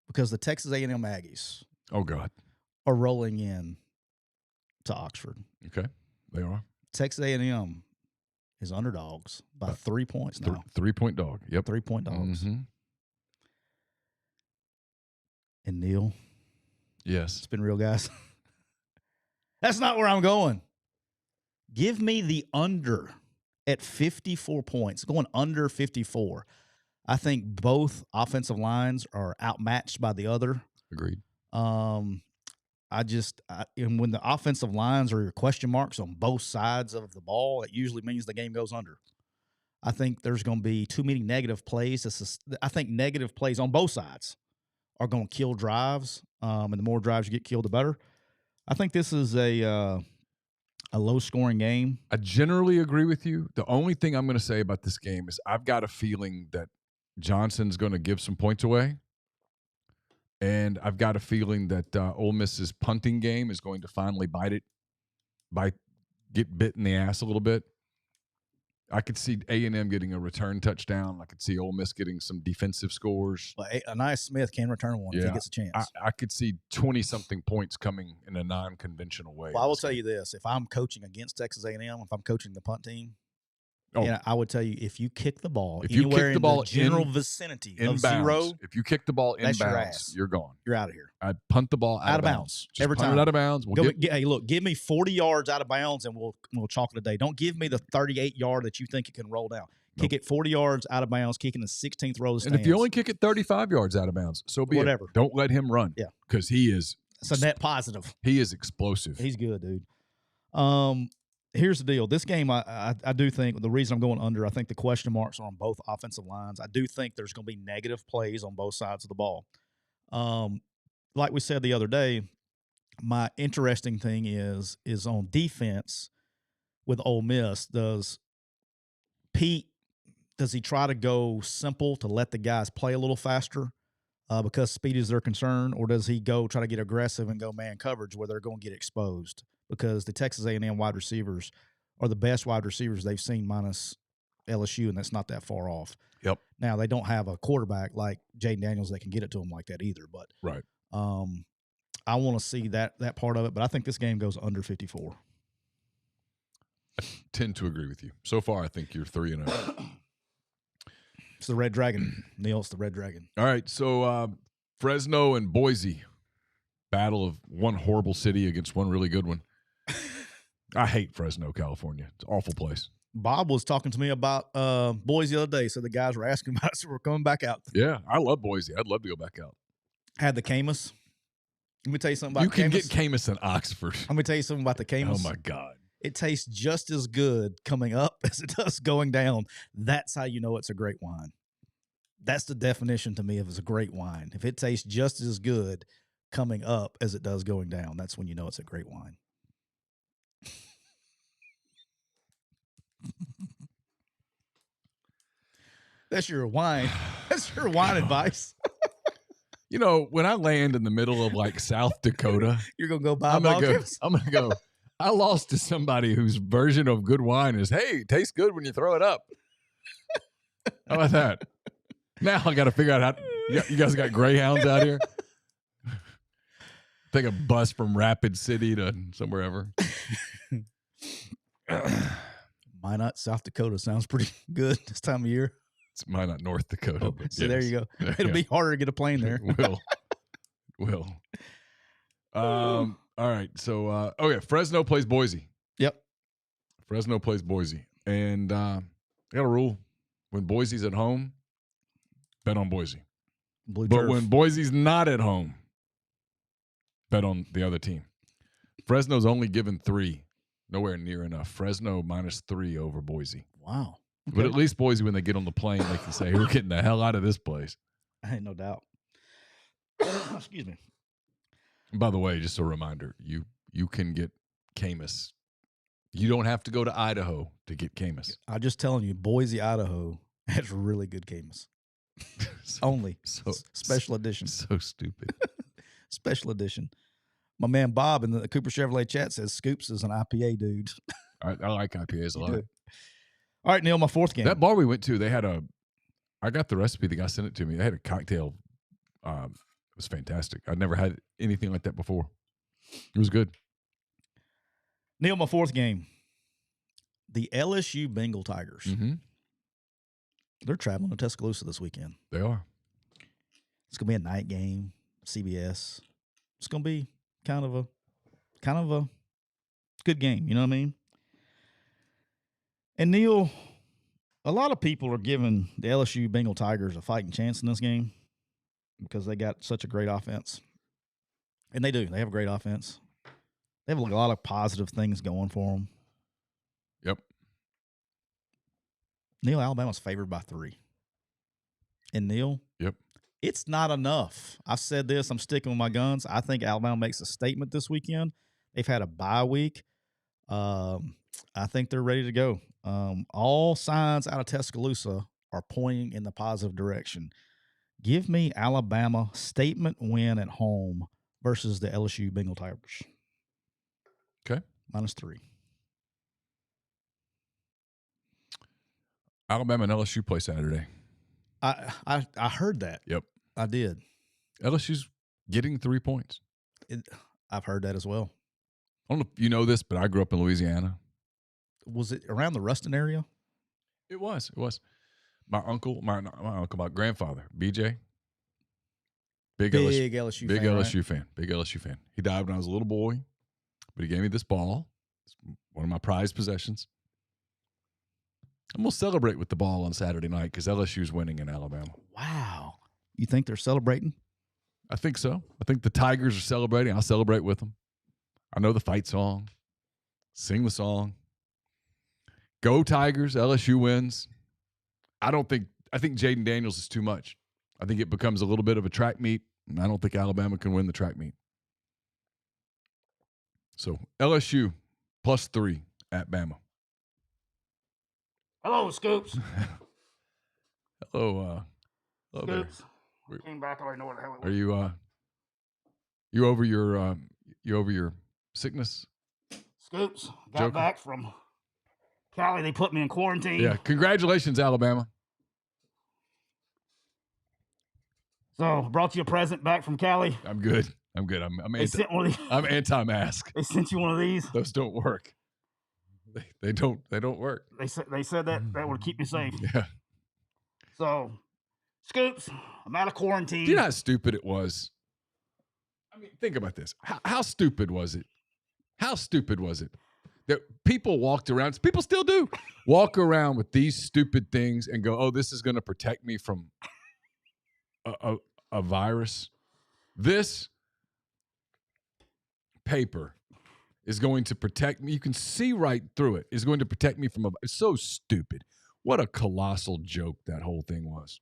B: because the Texas A&M Aggies
A: Oh, God.
B: are rolling in to Oxford.
A: Okay. They are.
B: Texas A&M is underdogs by 3 points now.
A: 3-point dog. Yep.
B: 3-point dogs.
A: Mm-hmm.
B: And Neal,
A: Yes.
B: it's been real, guys. That's not where I'm going. Give me the under at 54 points, going under 54. I think both offensive lines are outmatched by the other.
A: Agreed.
B: And when the offensive lines are your question marks on both sides of the ball, it usually means the game goes under. I think there's going to be too many negative plays. I think negative plays on both sides are going to kill drives, and the more drives you get killed, the better. I think this is a low-scoring game.
A: I generally agree with you. The only thing I'm going to say about this game is I've got a feeling that Johnson's going to give some points away. And I've got a feeling that Ole Miss's punting game is going to finally get bit in the ass a little bit. I could see A&M getting a return touchdown. I could see Ole Miss getting some defensive scores.
B: Well, Anais Smith can return one if he gets a chance.
A: I could see 20-something points coming in a non-conventional way.
B: Well, I will tell you this. If I'm coaching against Texas A&M, if I'm coaching the punt team, I would tell you, if you kick the ball anywhere in the general vicinity of zero,
A: if you kick the ball inbounds, you're gone.
B: You're out of here.
A: I punt the ball out of bounds.
B: Every time.
A: Punt it out of bounds.
B: Hey, look, give me 40 yards out of bounds, and we'll chalk it a day. Don't give me the 38-yard that you think it can roll down. Kick it 40 yards out of bounds, kicking the 16th row of the stands.
A: And if you only kick it 35 yards out of bounds, so be
B: whatever.
A: It. Don't let him run.
B: Yeah,
A: because he is.
B: It's a net positive.
A: He is explosive.
B: He's good, dude. Here's the deal. This game, I do think the reason I'm going under, I think the question marks are on both offensive lines. I do think there's going to be negative plays on both sides of the ball. Like we said the other day, my interesting thing is on defense with Ole Miss. Does he try to go simple to let the guys play a little faster because speed is their concern, or does he go try to get aggressive and go man coverage where they're going to get exposed? Because the Texas A&M wide receivers are the best wide receivers they've seen minus LSU, and that's not that far off.
A: Yep.
B: Now, they don't have a quarterback like Jaden Daniels that can get it to them like that either. But
A: right.
B: I want to see that part of it, but I think this game goes under 54.
A: I tend to agree with you. So far, I think you're 3-0.
B: It's the Red Dragon, Neal. It's the Red Dragon.
A: All right, so Fresno and Boise, battle of one horrible city against one really good one. I hate Fresno, California. It's an awful place.
B: Bob was talking to me about Boise the other day, so the guys were asking about it, so we're coming back out.
A: Yeah, I love Boise. I'd love to go back out.
B: Had the Camus. Let me tell you something about
A: Camus. You can get Camus in Oxford.
B: Let me tell you something about the Camus.
A: Oh, my God.
B: It tastes just as good coming up as it does going down. That's how you know it's a great wine. That's the definition to me of it's a great wine. If it tastes just as good coming up as it does going down, that's when you know it's a great wine. That's your wine. That's your wine advice.
A: You know, when I land in the middle of like South Dakota,
B: you're gonna go buy.
A: I'm gonna go. I lost to somebody whose version of good wine is, "Hey, it tastes good when you throw it up." How about that? Now I got to figure out how. You guys got greyhounds out here? Take a bus from Rapid City to somewhere ever.
B: Minot, South Dakota sounds pretty good this time of year.
A: It's Minot, North Dakota.
B: Oh, so yes. There you go. It'll be harder to get a plane there.
A: Will. All right. So, Fresno plays Boise.
B: Yep.
A: Fresno plays Boise. And I got a rule. When Boise's at home, bet on Boise. But when Boise's not at home, bet on the other team. Fresno's only given 3. Nowhere near enough. Fresno -3 over Boise.
B: Wow. Okay.
A: But at least Boise, when they get on the plane, they can say, we're getting the hell out of this place.
B: I ain't no doubt. Excuse me.
A: And by the way, just a reminder, you can get Camus. You don't have to go to Idaho to get Camus.
B: I'm just telling you, Boise, Idaho has really good Camus. Special edition.
A: So stupid.
B: Special edition. My man Bob in the Cooper Chevrolet chat says Scoops is an IPA dude.
A: I like IPAs a lot.
B: Do. All right, Neal, my fourth game.
A: That bar we went to, they had I got the recipe. The guy sent it to me. They had a cocktail. It was fantastic. I'd never had anything like that before. It was good.
B: Neal, my fourth game. The LSU Bengal Tigers.
A: Mm-hmm.
B: They're traveling to Tuscaloosa this weekend.
A: They are.
B: It's gonna be a night game, CBS. It's gonna be kind of a good game. You know what I mean? And Neal, a lot of people are giving the LSU Bengal Tigers a fighting chance in this game because they got such a great offense. And they do. They have a great offense. They have a lot of positive things going for them.
A: Yep.
B: Neal, Alabama's favored by 3. And Neal,
A: yep,
B: it's not enough. I've said this. I'm sticking with my guns. I think Alabama makes a statement this weekend. They've had a bye week. I think they're ready to go. All signs out of Tuscaloosa are pointing in the positive direction. Give me Alabama statement win at home versus the LSU Bengal Tigers.
A: Okay.
B: -3.
A: Alabama and LSU play Saturday.
B: I heard that.
A: Yep.
B: I did.
A: LSU's getting 3 points.
B: I've heard that as well.
A: I don't know if you know this, but I grew up in Louisiana.
B: Was it around the Ruston area?
A: It was. My uncle, my grandfather, BJ. Big
B: LSU
A: big
B: fan,
A: LSU
B: right?
A: fan. Big LSU fan. He died when I was a little boy, but he gave me this ball. It's one of my prized possessions. I'm going to celebrate with the ball on Saturday night because LSU's winning in Alabama.
B: Wow. You think they're celebrating?
A: I think so. I think the Tigers are celebrating. I'll celebrate with them. I know the fight song. Sing the song. Go Tigers. LSU wins. I think Jaden Daniels is too much. I think it becomes a little bit of a track meet, and I don't think Alabama can win the track meet. So LSU +3 at Bama.
C: Hello, Scoops.
A: Hello there.
C: Scoops. Came back. I already know what the hell it was.
A: Are you over your sickness?
C: Scoops. Got
A: Joker?
C: back from Cali. They put me in quarantine.
A: Yeah. Congratulations, Alabama.
C: So brought you a present back from Cali.
A: I'm good. I'm
C: Sent one of these.
A: I'm anti-mask.
C: They sent you one of these.
A: Those don't work. They don't work.
C: They said that would keep you safe.
A: Yeah.
C: So, Scoops, I'm out of quarantine.
A: Do you know how stupid it was? I mean, think about this. How stupid was it? How stupid was it that people walked around? People still do walk around with these stupid things and go, "Oh, this is going to protect me from a virus." This paper is going to protect me. You can see right through it. It's going to protect me from it's so stupid. What a colossal joke that whole thing was.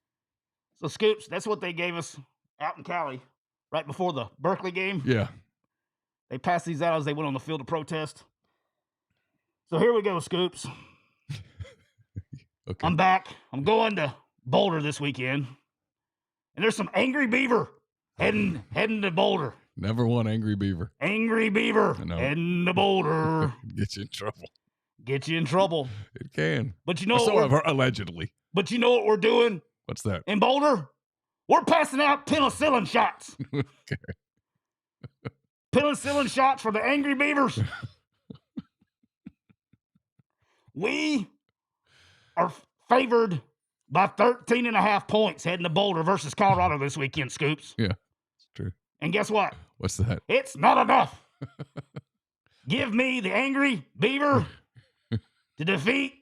C: So, Scoops, that's what they gave us out in Cali right before the Berkeley game.
A: Yeah.
C: They passed these out as they went on the field to protest. So here we go, Scoops.
A: Okay.
C: I'm back. I'm going to Boulder this weekend. And there's some angry beaver heading to Boulder.
A: Never one angry beaver.
C: Angry beaver heading to Boulder.
A: Get you in trouble.
C: Get you in trouble.
A: It can.
C: But you know
A: so I've heard, allegedly.
C: But you know what we're doing?
A: What's that?
C: In Boulder? We're passing out penicillin shots.
A: Okay.
C: Penicillin shots for the angry beavers. We are favored by 13.5 points heading to Boulder versus Colorado this weekend, Scoops.
A: Yeah, it's true.
C: And guess what?
A: What's that?
C: It's not enough. Give me the angry beaver to defeat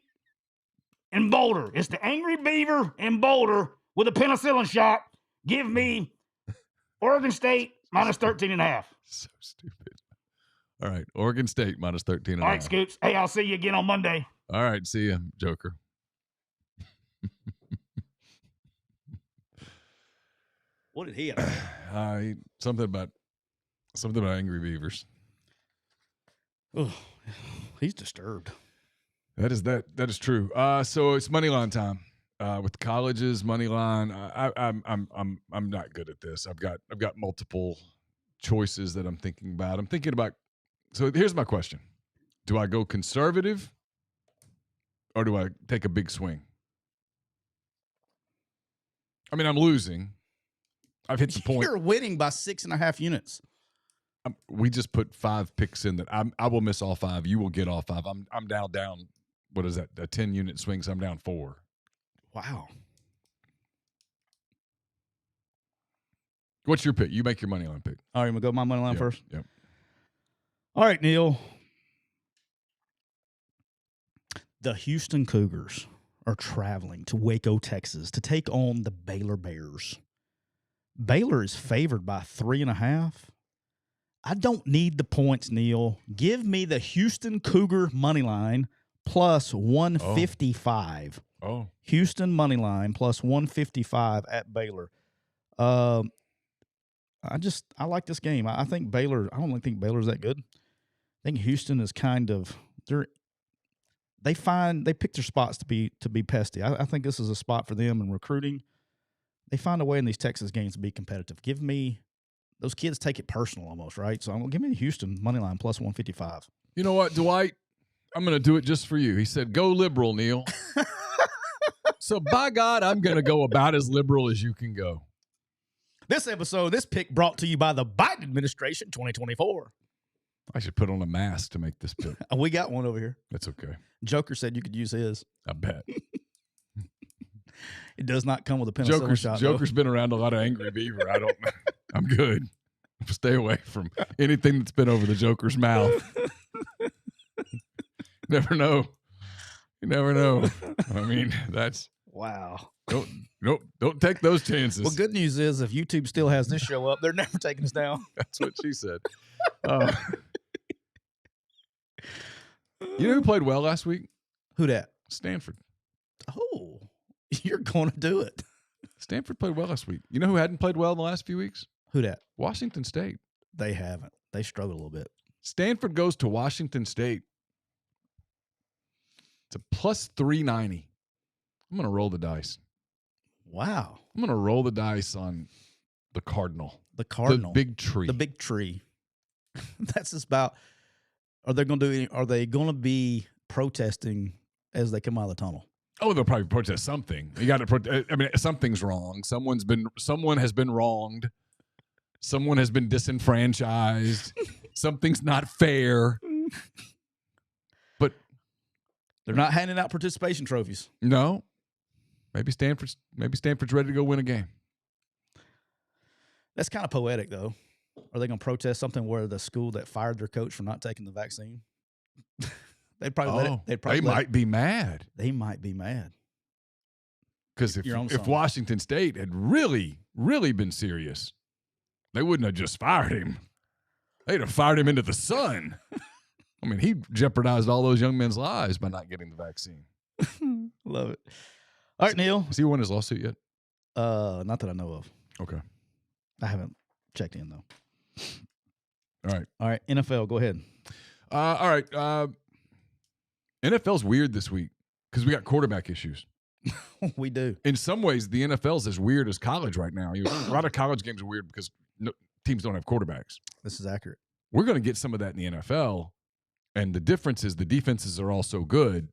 C: in Boulder. It's the angry beaver in Boulder with a penicillin shot. Give me Oregon State minus 13.5.
A: So stupid. All right, Oregon State minus 13.5.
C: All right, Scoops. Hey, I'll see you again on Monday.
A: All right, see ya, Joker.
B: What did he have?
A: Something about angry beavers.
B: Oh, he's disturbed.
A: That is true. So it's money line time. With colleges, money line. I'm not good at this. I've got multiple choices that I'm thinking about. So here's my question: Do I go conservative or do I take a big swing? I mean, I'm losing. I've hit the point.
B: You're winning by 6.5 units.
A: We just put 5 picks in that I will miss all 5. You will get all 5. I'm down. What is that? A 10-unit swing, so I'm down 4.
B: Wow.
A: What's your pick? You make your money line pick.
B: All right, I'm going to go my money line first.
A: Yep.
B: All right, Neal. The Houston Cougars are traveling to Waco, Texas to take on the Baylor Bears. Baylor is favored by 3.5. I don't need the points, Neal. Give me the Houston Cougar money line plus 155.
A: Oh.
B: Houston money line plus 155 at Baylor. I like this game. I think Baylor. I don't really think Baylor's that good. I think Houston is kind of they pick their spots to be pesty. I think this is a spot for them in recruiting. They find a way in these Texas games to be competitive. Give me those kids take it personal almost, right? So I'm gonna give me the Houston money line plus 155.
A: You know what, Dwight? I'm gonna do it just for you. He said, "Go liberal, Neal." So by God, I'm gonna go about as liberal as you can go.
B: This pick brought to you by the Biden administration 2024.
A: I should put on a mask to make this pick.
B: We got one over here.
A: That's okay.
B: Joker said you could use his.
A: I bet.
B: It does not come with a penicillin shot.
A: Joker's been around a lot of angry beaver. I'm good. Stay away from anything that's been over the Joker's mouth. Never know. You never know. I mean, that's
B: wow.
A: Don't take those chances.
B: Well, good news is if YouTube still has this show up, they're never taking us down.
A: That's what she said. You know who played well last week?
B: Who that?
A: Stanford.
B: Oh, you're going to do it.
A: Stanford played well last week. You know who hadn't played well in the last few weeks?
B: Who that?
A: Washington State.
B: They haven't. They struggled a little bit.
A: Stanford goes to Washington State. It's a plus 390. I'm going to roll the dice.
B: Wow.
A: I'm going to roll the dice on the Cardinal.
B: The Cardinal.
A: The big tree.
B: The big tree. That's just about. Are they going to be protesting as they come out of the tunnel?
A: Oh, they'll probably protest something. You got to protest. I mean, something's wrong. Someone has been wronged. Someone has been disenfranchised. Something's not fair. But
B: they're not handing out participation trophies.
A: No. Maybe Stanford's ready to go win a game.
B: That's kind of poetic, though. Are they going to protest something where the school that fired their coach for not taking the vaccine? They'd probably
A: they might be mad.
B: They might be mad.
A: Because if Washington State had really, really been serious, they wouldn't have just fired him. They'd have fired him into the sun. I mean, he jeopardized all those young men's lives by not getting the vaccine.
B: Love it. All right, Neal.
A: Has he won his lawsuit yet?
B: Not that I know of.
A: Okay.
B: I haven't checked in, though.
A: All right.
B: NFL, go ahead.
A: All right. NFL's weird this week because we got quarterback issues.
B: We do.
A: In some ways, the NFL's as weird as college right now. A lot of college games are weird because teams don't have quarterbacks.
B: This is accurate.
A: We're going to get some of that in the NFL, and the difference is the defenses are all so good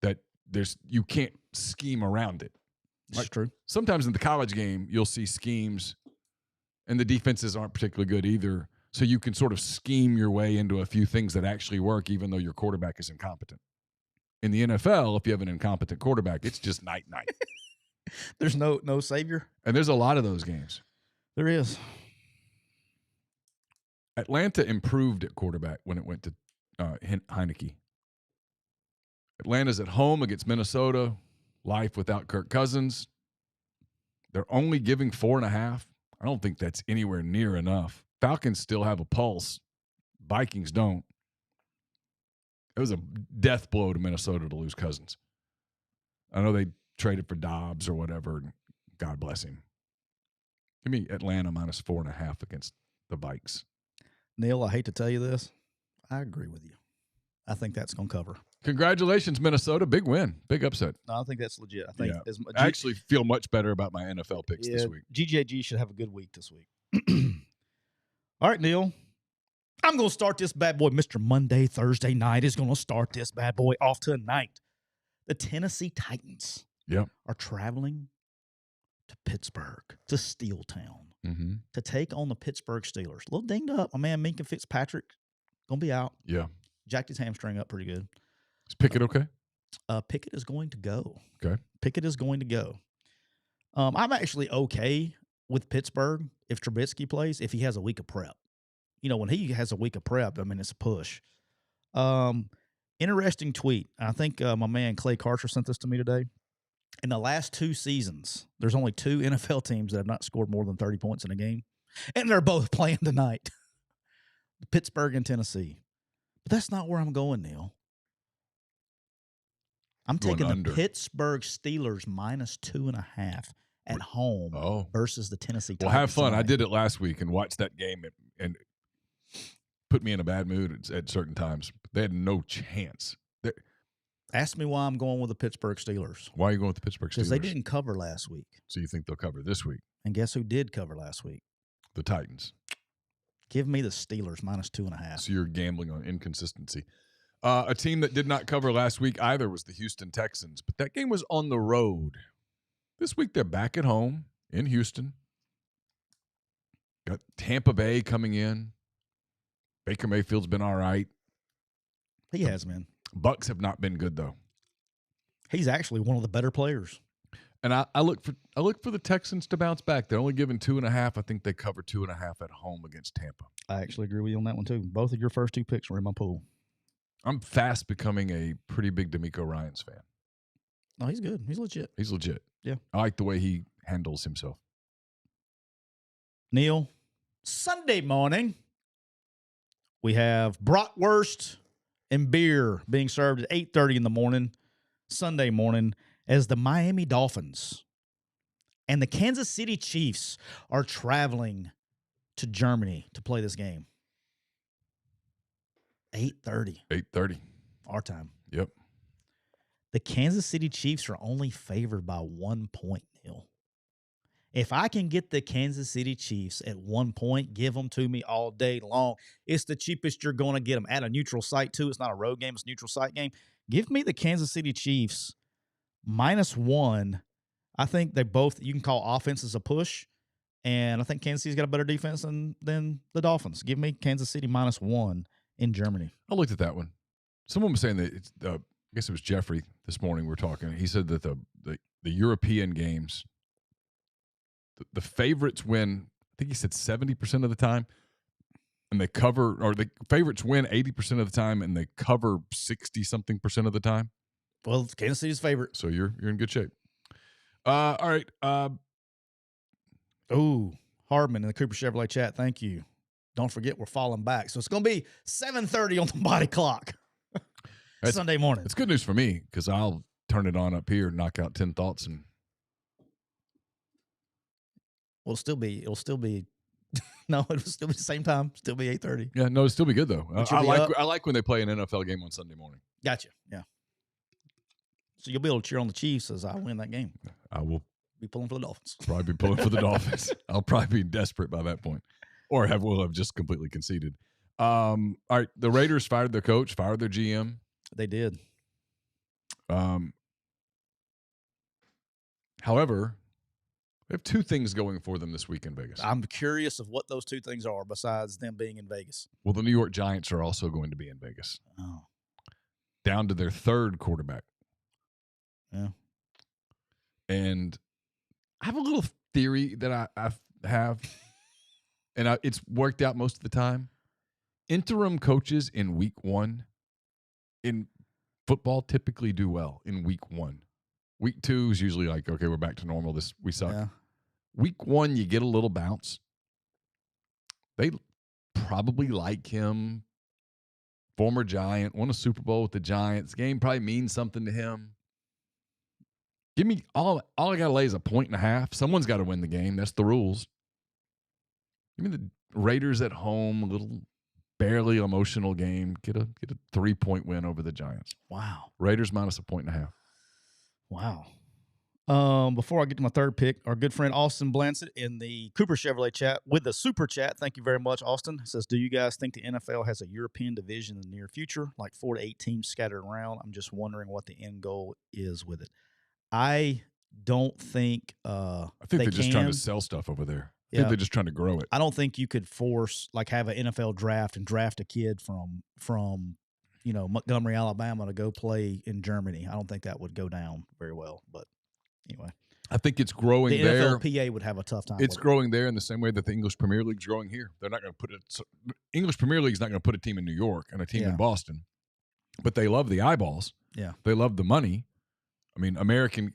A: that you can't scheme around it.
B: That's true.
A: Sometimes in the college game, you'll see schemes, and the defenses aren't particularly good either. So you can sort of scheme your way into a few things that actually work, even though your quarterback is incompetent. In the NFL, if you have an incompetent quarterback, it's just night.
B: There's no savior.
A: And there's a lot of those games.
B: There is.
A: Atlanta improved at quarterback when it went to Heineke. Atlanta's at home against Minnesota. Life without Kirk Cousins. They're only giving 4.5. I don't think that's anywhere near enough. Falcons still have a pulse. Vikings don't. It was a death blow to Minnesota to lose Cousins. I know they traded for Dobbs or whatever. God bless him. Give me Atlanta minus 4.5 against the Vikes.
B: Neal, I hate to tell you this. I agree with you. I think that's going to cover.
A: Congratulations, Minnesota. Big win. Big upset.
B: No, I think that's legit. I think
A: I actually feel much better about my NFL picks this week.
B: GJG should have a good week this week. All right, Neal. I'm going to start this bad boy. Mr. Monday, Thursday night is going to start this bad boy off tonight. The Tennessee Titans are traveling to Pittsburgh, to Steeltown, to take on the Pittsburgh Steelers. A little dinged up. My man Minka Fitzpatrick going to be out.
A: Yeah.
B: Jacked his hamstring up pretty good.
A: Is Pickett okay?
B: Pickett is going to go.
A: Okay.
B: Pickett is going to go. I'm actually okay with Pittsburgh if Trubisky plays, if he has a week of prep. When he has a week of prep, I mean, it's a push. Interesting tweet. I think my man Clay Karcher sent this to me today. In the last 2 seasons, there's only 2 NFL teams that have not scored more than 30 points in a game, and they're both playing tonight. Pittsburgh and Tennessee. But that's not where I'm going, Neal. I'm taking the Pittsburgh Steelers minus 2.5 at home versus the Tennessee Titans.
A: Well, have fun. I did it last week and watched that game and put me in a bad mood at certain times. They had no chance.
B: Ask me why I'm going with the Pittsburgh Steelers.
A: Why are you going with the Pittsburgh Steelers?
B: Because they didn't cover last week.
A: So you think they'll cover this week?
B: And guess who did cover last week?
A: The Titans.
B: Give me the Steelers minus 2.5.
A: So you're gambling on inconsistency. A team that did not cover last week either was the Houston Texans, but that game was on the road. This week they're back at home in Houston. Got Tampa Bay coming in. Baker Mayfield's been all right.
B: He has been.
A: Bucks have not been good though.
B: He's actually one of the better players.
A: And I look for the Texans to bounce back. They're only given 2.5. I think they cover 2.5 at home against Tampa.
B: I actually agree with you on that one too. Both of your first 2 picks were in my pool.
A: I'm fast becoming a pretty big D'Amico Ryans fan.
B: No, he's good. He's legit.
A: He's legit.
B: Yeah.
A: I like the way he handles himself.
B: Neal, Sunday morning, we have bratwurst and beer being served at 8:30 in the morning, Sunday morning, as the Miami Dolphins and the Kansas City Chiefs are traveling to Germany to play this game. 8:30.
A: 8:30.
B: Our time.
A: Yep.
B: The Kansas City Chiefs are only favored by 1 point, Neal. If I can get the Kansas City Chiefs at 1 point, give them to me all day long. It's the cheapest you're going to get them at a neutral site, too. It's not a road game. It's a neutral site game. Give me the Kansas City Chiefs minus 1. I think they both, you can call offenses a push, and I think Kansas City's got a better defense than the Dolphins. Give me Kansas City minus 1 in Germany.
A: I looked at that one. Someone was saying that it's I guess it was Jeffrey this morning we were talking. He said that the European games, the favorites win, I think he said 70% of the time, and they cover, or the favorites win 80% of the time, and they cover 60-something% of the time.
B: Well, it's Kansas City's favorite.
A: So you're in good shape. All right.
B: Hardman in the Cooper Chevrolet chat. Thank you. Don't forget we're falling back. So it's going to be 7:30 on the body clock Sunday morning.
A: It's good news for me because I'll turn it on up here, knock out 10 thoughts, and
B: it'll still be no, it'll still be the same time. Still be 8:30.
A: Yeah, no, it'll still be good though. I like when they play an NFL game on Sunday morning.
B: Gotcha. Yeah. So you'll be able to cheer on the Chiefs as I win that game.
A: I will
B: be pulling for the Dolphins.
A: Probably be pulling for the Dolphins. I'll probably be desperate by that point, or will have just completely conceded. All right, the Raiders fired their coach, fired their GM.
B: They did.
A: However, they have 2 things going for them this week in Vegas.
B: I'm curious of what those 2 things are besides them being in Vegas.
A: Well, the New York Giants are also going to be in Vegas.
B: Oh.
A: Down to their 3rd quarterback.
B: Yeah.
A: And I have a little theory that I have, and it's worked out most of the time. Interim coaches in week 1 in football typically do well in week 1. Week 2 is usually like, okay, we're back to normal. We suck. Yeah. Week 1, you get a little bounce. They probably like him. Former Giant, won a Super Bowl with the Giants. Game probably means something to him. Give me all I got to lay is 1.5. Someone's got to win the game. That's the rules. Give me the Raiders at home, a little barely emotional game. Get a 3-point win over the Giants.
B: Wow.
A: Raiders minus 1.5.
B: Wow. Before I get to my third pick, our good friend Austin Blansett in the Cooper Chevrolet chat with the super chat. Thank you very much, Austin. Says, do you guys think the NFL has a European division in the near future, like 4 to 8 teams scattered around? I'm just wondering what the end goal is with it. I don't think
A: I think they're just trying to sell stuff over there. I think they're just trying to grow it.
B: I don't think you could force, like, have an NFL draft and draft a kid from Montgomery, Alabama to go play in Germany. I don't think that would go down very well. But anyway,
A: I think it's growing
B: the
A: there.
B: NFLPA would have a tough time.
A: It's growing there in the same way that the English Premier League's growing here. They're not going to put it. English Premier League's not going to put a team in New York and a team in Boston, but they love the eyeballs.
B: Yeah,
A: they love the money. I mean, American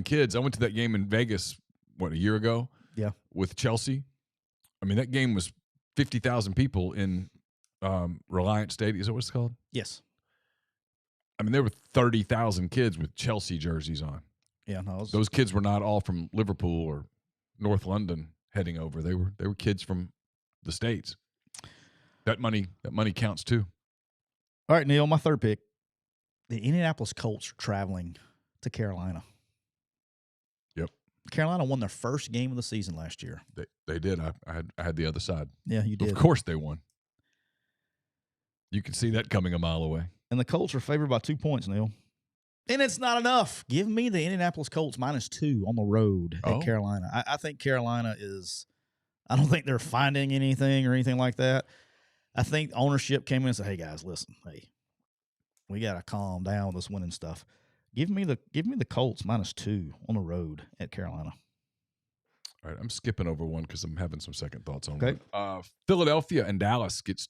A: kids. I went to that game in Vegas a year ago.
B: Yeah,
A: with Chelsea. I mean, that game was 50,000 people in Reliant Stadium. Is that what it's called?
B: Yes.
A: I mean, there were 30,000 kids with Chelsea jerseys on.
B: Yeah, no,
A: those kids were not all from Liverpool or North London heading over. They were kids from the States. That money counts too.
B: All right, Neal, my third pick. The Indianapolis Colts are traveling to Carolina.
A: Yep.
B: Carolina won their first game of the season last year.
A: They did. I had the other side.
B: Yeah, you did.
A: Of course they won. You can see that coming a mile away.
B: And the Colts are favored by 2 points, Neal. And it's not enough. Give me the Indianapolis Colts -2 on the road at Carolina. I think Carolina is – I don't think they're finding anything or anything like that. I think ownership came in and said, hey, guys, listen, we got to calm down with this winning stuff. Give me the Colts -2 on the road at Carolina.
A: All right, I'm skipping over one because I'm having some second thoughts on
B: one.
A: Philadelphia and Dallas get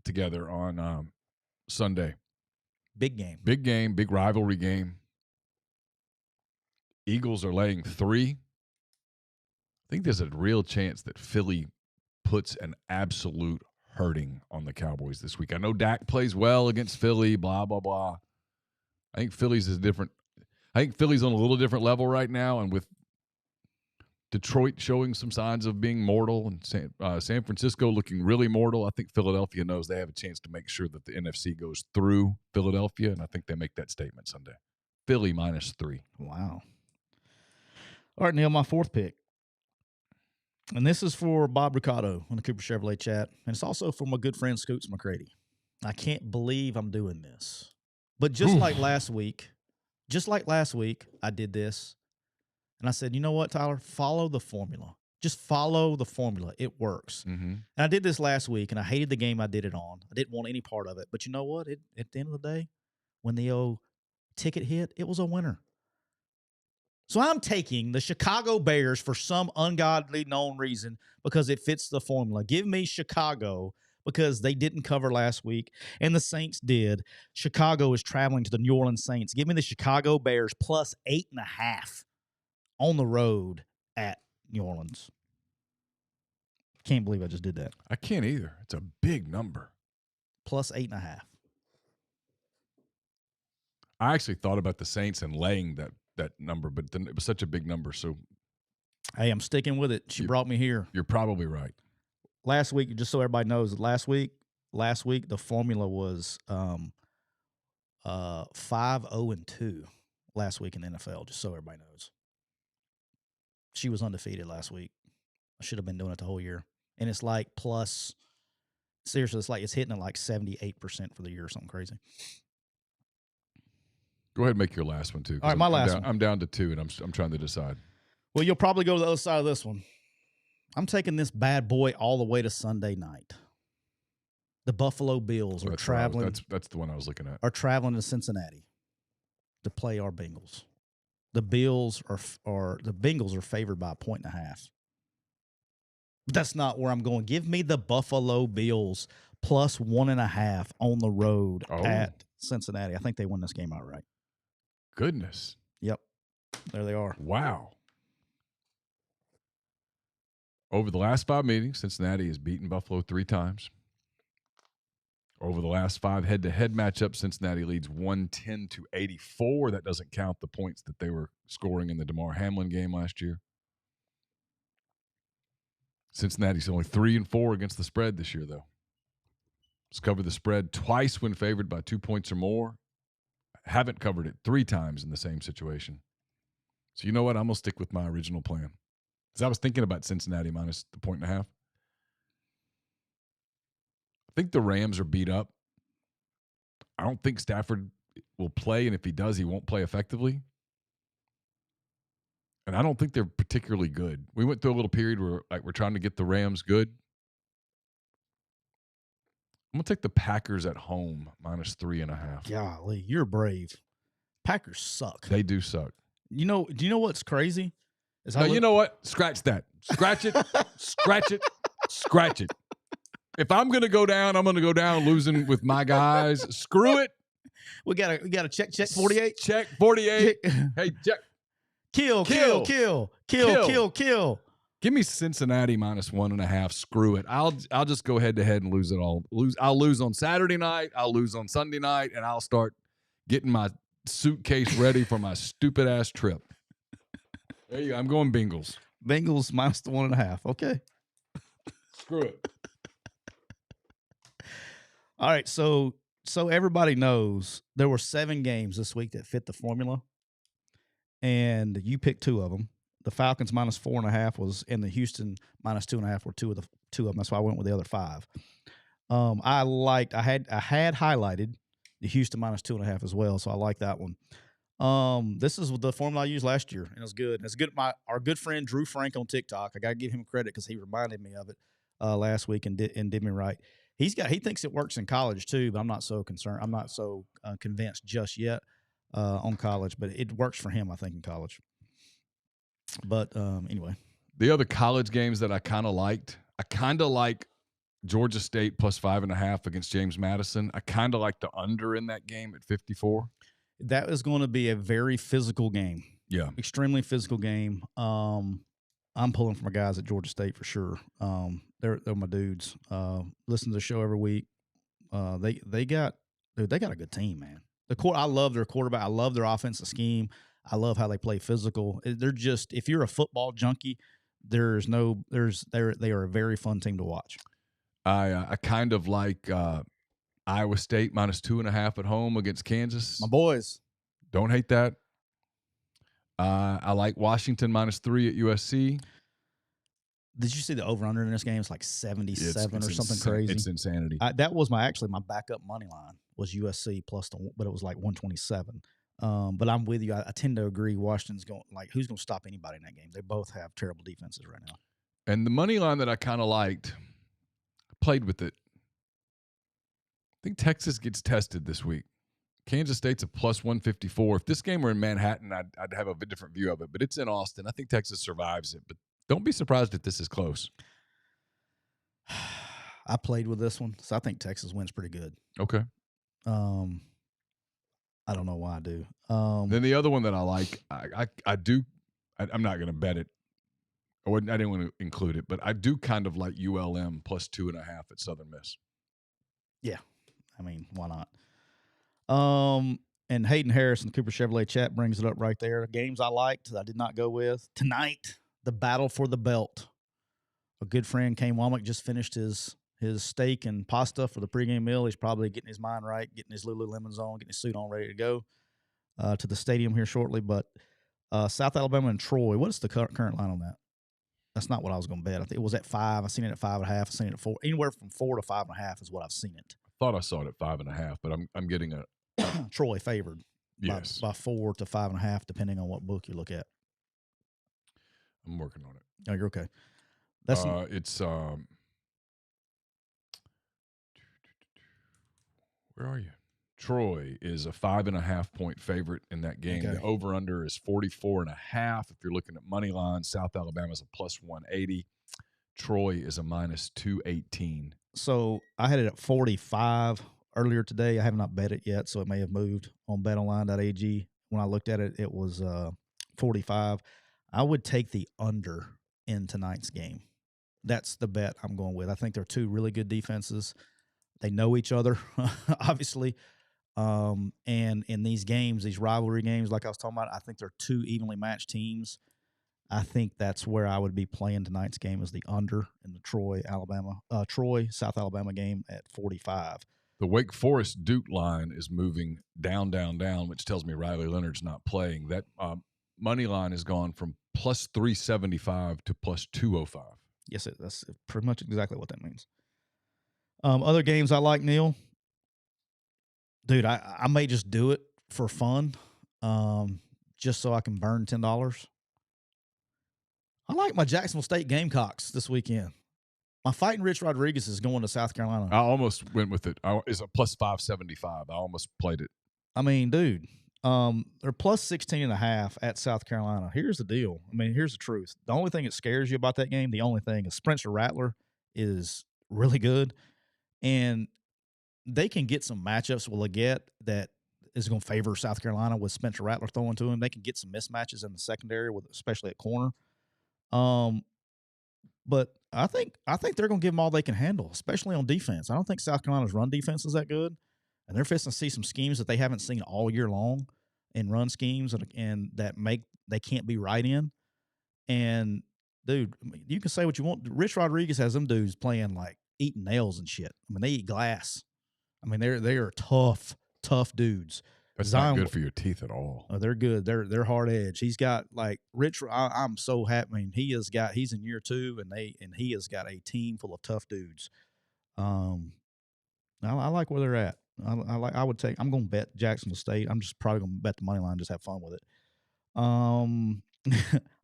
A: together on Sunday.
B: Big game.
A: Big game, big rivalry game. Eagles are laying 3. I think there's a real chance that Philly puts an absolute hurting on the Cowboys this week. I know Dak plays well against Philly, blah, blah, blah. I think Philly's on a little different level right now, and with Detroit showing some signs of being mortal and San Francisco looking really mortal, I think Philadelphia knows they have a chance to make sure that the NFC goes through Philadelphia, and I think they make that statement Sunday. Philly -3.
B: Wow. All right, Neal, my fourth pick. And this is for Bob Ricardo in the Cooper Chevrolet chat, and it's also for my good friend Scoots McCready. I can't believe I'm doing this. But just like last week, I did this. And I said, you know what, Tyler? Follow the formula. Just follow the formula. It works.
A: Mm-hmm.
B: And I did this last week, and I hated the game I did it on. I didn't want any part of it. But you know what? At the end of the day, when the old ticket hit, it was a winner. So I'm taking the Chicago Bears for some ungodly known reason because it fits the formula. Give me Chicago because they didn't cover last week, and the Saints did. Chicago is traveling to the New Orleans Saints. Give me the Chicago Bears +8.5 on the road at New Orleans. Can't believe I just did that.
A: I can't either. It's a big number.
B: +8.5.
A: I actually thought about the Saints and laying that number, but then it was such a big number. So,
B: hey, I'm sticking with it. She brought me here.
A: You're probably right.
B: Last week, just so everybody knows, last week the formula was 5-0-2 last week in the NFL. Just so everybody knows, she was undefeated last week. I should have been doing it the whole year, and it's like seriously, it's hitting at like 78% for the year or something crazy.
A: Go ahead and make your last one, too.
B: All right, my last one.
A: I'm down to 2, and I'm trying to decide.
B: Well, you'll probably go to the other side of this one. I'm taking this bad boy all the way to Sunday night. The Buffalo Bills are traveling.
A: That's the one I was looking at.
B: Are traveling to Cincinnati to play our Bengals. The Bengals are favored by 1.5. But that's not where I'm going. Give me the Buffalo Bills +1.5 on the road at Cincinnati. I think they win this game outright.
A: Goodness.
B: Yep. There they are.
A: Wow. Over the last 5 meetings, Cincinnati has beaten Buffalo 3 times. Over the last 5 head-to-head matchups, Cincinnati leads 110-84. That doesn't count the points that they were scoring in the DeMar Hamlin game last year. Cincinnati's only 3-4 against the spread this year, though. It's covered the spread twice when favored by 2 points or more. Haven't covered it 3 times in the same situation. So you know what? I'm going to stick with my original plan. Because I was thinking about Cincinnati minus the 1.5. I think the Rams are beat up. I don't think Stafford will play, and if he does, he won't play effectively. And I don't think they're particularly good. We went through a little period where we're trying to get the Rams good. I'm going to take the Packers at home minus 3.5.
B: Golly, you're brave. Packers suck.
A: They do suck.
B: Do you know what's crazy?
A: You know what? Scratch that. Scratch it. Scratch it. Scratch it. If I'm going to go down, I'm going to go down losing with my guys. Screw it.
B: We got to check 48.
A: Check 48. Hey, check.
B: Kill.
A: Give me Cincinnati minus 1.5. Screw it. I'll just go head to head and lose it all. I'll lose on Saturday night. I'll lose on Sunday night, and I'll start getting my suitcase ready for my stupid ass trip. There you go. I'm going Bengals.
B: Bengals minus the 1.5. Okay.
A: Screw it.
B: All right. So everybody knows there were 7 games this week that fit the formula, and you picked 2 of them. The Falcons minus 4.5 was, and the Houston minus 2.5 were two of them. That's why I went with the other 5. I had highlighted the Houston minus 2.5 as well, so I like that one. This is the formula I used last year, and it was good. It's good. Our good friend Drew Frank on TikTok, I got to give him credit because he reminded me of it last week and did me right. He thinks it works in college too, but I'm not so concerned. I'm not so convinced just yet on college, but it works for him, I think, in college. But anyway,
A: the other college games that I kind of liked, I kind of like Georgia State plus 5.5 against James Madison. I kind of like the under in that game at 54.
B: That is going to be a very physical game.
A: Yeah,
B: extremely physical game. I'm pulling for my guys at Georgia State for sure. They're my dudes. Listen to the show every week. They got a good team, man. I love their quarterback. I love their offensive scheme. I love how they play physical. They're just, if you're a football junkie, they are a very fun team to watch.
A: I kind of like Iowa State minus 2.5 at home against Kansas.
B: My boys.
A: Don't hate that. I like Washington minus 3 at USC.
B: Did you see the over-under in this game? It's like 77 or something crazy.
A: It's insanity.
B: That was my backup money line was USC but it was like 127. But I'm with you. I tend to agree. Washington's going, who's going to stop anybody in that game? They both have terrible defenses right now.
A: And the money line that I kind of liked, I played with it. I think Texas gets tested this week. Kansas State's a plus 154. If this game were in Manhattan, I'd have a bit different view of it. But it's in Austin. I think Texas survives it. But don't be surprised if this is close.
B: I played with this one, so I think Texas wins pretty good.
A: Okay.
B: I don't know why I do.
A: Then the other one that I like, I do. I'm not going to bet it. I didn't want to include it, but I do kind of like ULM plus 2.5 at Southern Miss.
B: Yeah, I mean, why not? And Hayden Harris in the Cooper Chevrolet chat brings it up right there. Games I liked, I did not go with. Tonight, the battle for the belt. A good friend, Kane Womack, just finished his steak and pasta for the pregame meal. He's probably getting his mind right, getting his Lululemons on, getting his suit on, ready to go to the stadium here shortly. But South Alabama and Troy, what is the current line on that? That's not what I was going to bet. I think it was at 5. I've seen it at 5.5. I've seen it at 4. Anywhere from 4 to 5.5 is what I've seen it.
A: I thought I saw it at 5.5, but I'm getting a
B: Troy favored.
A: Yes.
B: By 4 to 5.5, depending on what book you look at.
A: I'm working on it.
B: Oh, you're okay.
A: It's where are you? Troy is a 5.5 point favorite in that game.
B: Okay.
A: The over under is 44.5. If you're looking at money line, South Alabama is a plus 180. Troy is a minus 218.
B: So I had it at 45 earlier today. I have not bet it yet, so it may have moved on betonline.ag. When I looked at it, it was 45. I would take the under in tonight's game. That's the bet I'm going with. I think they're two really good defenses. They know each other, obviously. And in these games, these rivalry games, like I was talking about, I think they're two evenly matched teams. I think that's where I would be playing tonight's game is the under in the Troy, South Alabama game at 45.
A: The Wake Forest Duke line is moving down, which tells me Riley Leonard's not playing. That money line has gone from plus 375 to plus 205.
B: Yes, that's pretty much exactly what that means. Other games I like, Neal. Dude, I may just do it for fun, just so I can burn $10. I like my Jacksonville State Gamecocks this weekend. My Fighting Rich Rodriguez is going to South Carolina.
A: I almost went with it. It's a plus 575. I almost played it.
B: I mean, dude, they're plus 16.5 at South Carolina. Here's the deal. I mean, here's the truth. The only thing that scares you about that game, the only thing is Spencer Rattler is really good, and they can get some matchups with Leggett that is going to favor South Carolina with Spencer Rattler throwing to him. They can get some mismatches in the secondary, especially at corner. But I think they're going to give them all they can handle, especially on defense. I don't think South Carolina's run defense is that good, and they're fixing to see some schemes that they haven't seen all year long in run schemes and that they can't be right in. And dude, you can say what you want. Rich Rodriguez has them dudes playing like eating nails and shit. I mean, they eat glass. I mean, they are tough dudes.
A: That's not good for your teeth at all.
B: Oh, they're good. They're hard edge. He's got like Rich. I'm so happy. I mean, he's in year 2, and he has got a team full of tough dudes. I like where they're at. I'm going to bet Jacksonville State. I'm just probably going to bet the money line. Just have fun with it.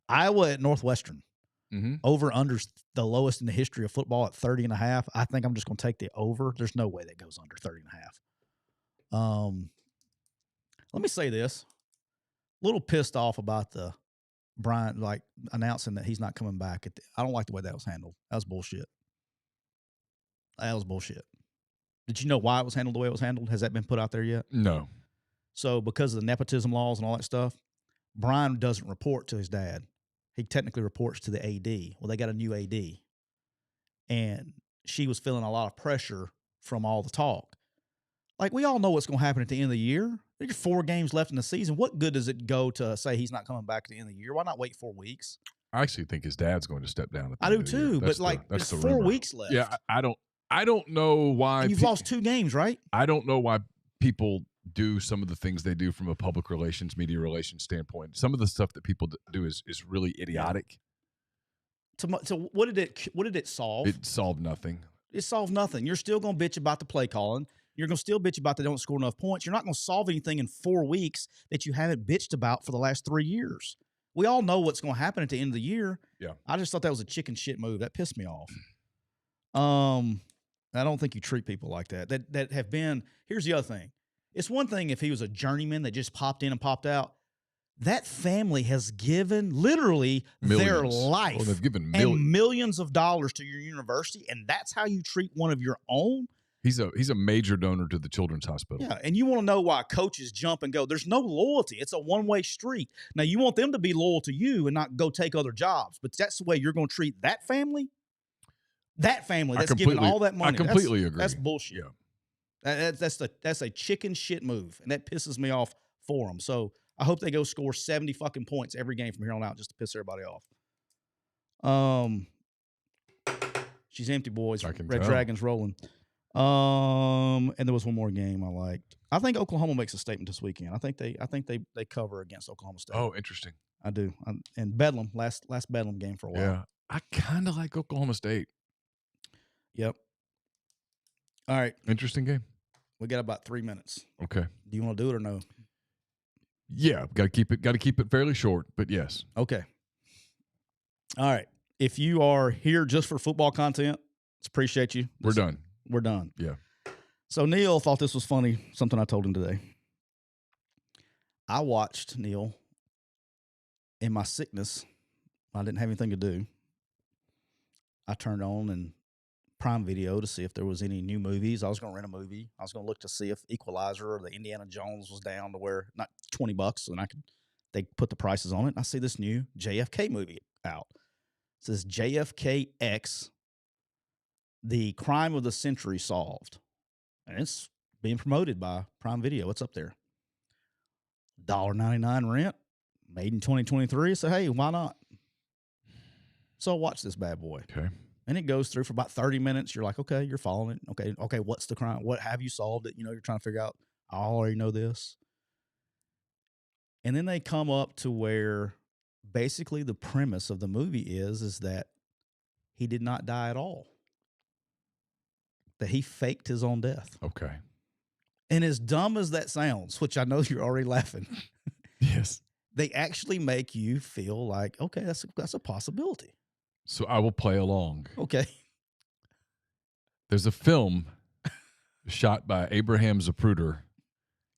B: Iowa at Northwestern.
A: Mm-hmm.
B: Over under the lowest in the history of football at 30.5. I think I'm just going to take the over. There's no way that goes under 30.5. Let me say this. A little pissed off about the Bryant announcing that he's not coming back. I don't like the way that was handled. That was bullshit. Did you know why it was handled the way it was handled? Has that been put out there yet?
A: No.
B: So because of the nepotism laws and all that stuff, Brian doesn't report to his dad. He technically reports to the AD. Well, they got a new AD. And she was feeling a lot of pressure from all the talk. Like, we all know what's going to happen at the end of the year. There's 4 games left in the season. What good does it go to say he's not coming back at the end of the year? Why not wait 4 weeks?
A: I actually think his dad's going to step down.
B: I do too, but there's 4 weeks left.
A: Yeah, I don't know why.
B: And you've lost 2 games, right?
A: I don't know why people do some of the things they do from a public relations, media relations standpoint. Some of the stuff that people do is really idiotic.
B: So what did it solve?
A: It solved nothing.
B: It solved nothing. You're still going to bitch about the play calling. You're going to still bitch about they don't score enough points. You're not going to solve anything in 4 weeks that you haven't bitched about for the last 3 years. We all know what's going to happen at the end of the year.
A: Yeah.
B: I just thought that was a chicken shit move. That pissed me off. I don't think you treat people like that. That have been. Here's the other thing. It's one thing if he was a journeyman that just popped in and popped out. That family has given literally their life
A: they've given
B: and millions of dollars to your university, and that's how you treat one of your own.
A: He's a major donor to the Children's Hospital.
B: Yeah, and you want to know why coaches jump and go. There's no loyalty. It's a one-way street. Now, you want them to be loyal to you and not go take other jobs, but that's the way you're going to treat that family? That family that's giving all that money.
A: I completely agree.
B: That's bullshit.
A: Yeah.
B: That's a chicken shit move, and that pisses me off for them. So I hope they go score 70 fucking points every game from here on out just to piss everybody off. She's empty, boys. Red Dragon's rolling. And there was one more game I liked. I think Oklahoma makes a statement this weekend. I think they cover against Oklahoma State.
A: Oh, interesting.
B: I do. And Bedlam, last Bedlam game for a while.
A: Yeah, I kind of like Oklahoma State.
B: Yep. All right.
A: Interesting game.
B: We got about 3 minutes.
A: Okay.
B: Do you want to do it or no?
A: Yeah, got to keep it fairly short, but yes.
B: Okay. All right. If you are here just for football content, let's appreciate you.
A: We're done.
B: We're done.
A: Yeah.
B: So Neal thought this was funny, something I told him today. I watched Neal in my sickness. I didn't have anything to do. I turned on and Prime Video to see if there was any new movies. I was going to rent a movie. I was going to look to see if Equalizer or the Indiana Jones was down to where not $20 and they put the prices on it. And I see this new JFK movie out. It says JFK X, The Crime of the Century Solved. And it's being promoted by Prime Video. It's up there. $1.99 rent, made in 2023. So, hey, why not? So I watched this bad boy.
A: Okay.
B: And it goes through for about 30 minutes. You're like, okay, you're following it. Okay, what's the crime? What have you solved it? You're trying to figure out, I already know this. And then they come up to where basically the premise of the movie is that he did not die at all. That he faked his own death.
A: Okay.
B: And as dumb as that sounds, which I know you're already laughing.
A: Yes.
B: They actually make you feel like, okay, that's a possibility.
A: So I will play along.
B: Okay.
A: There's a film shot by Abraham Zapruder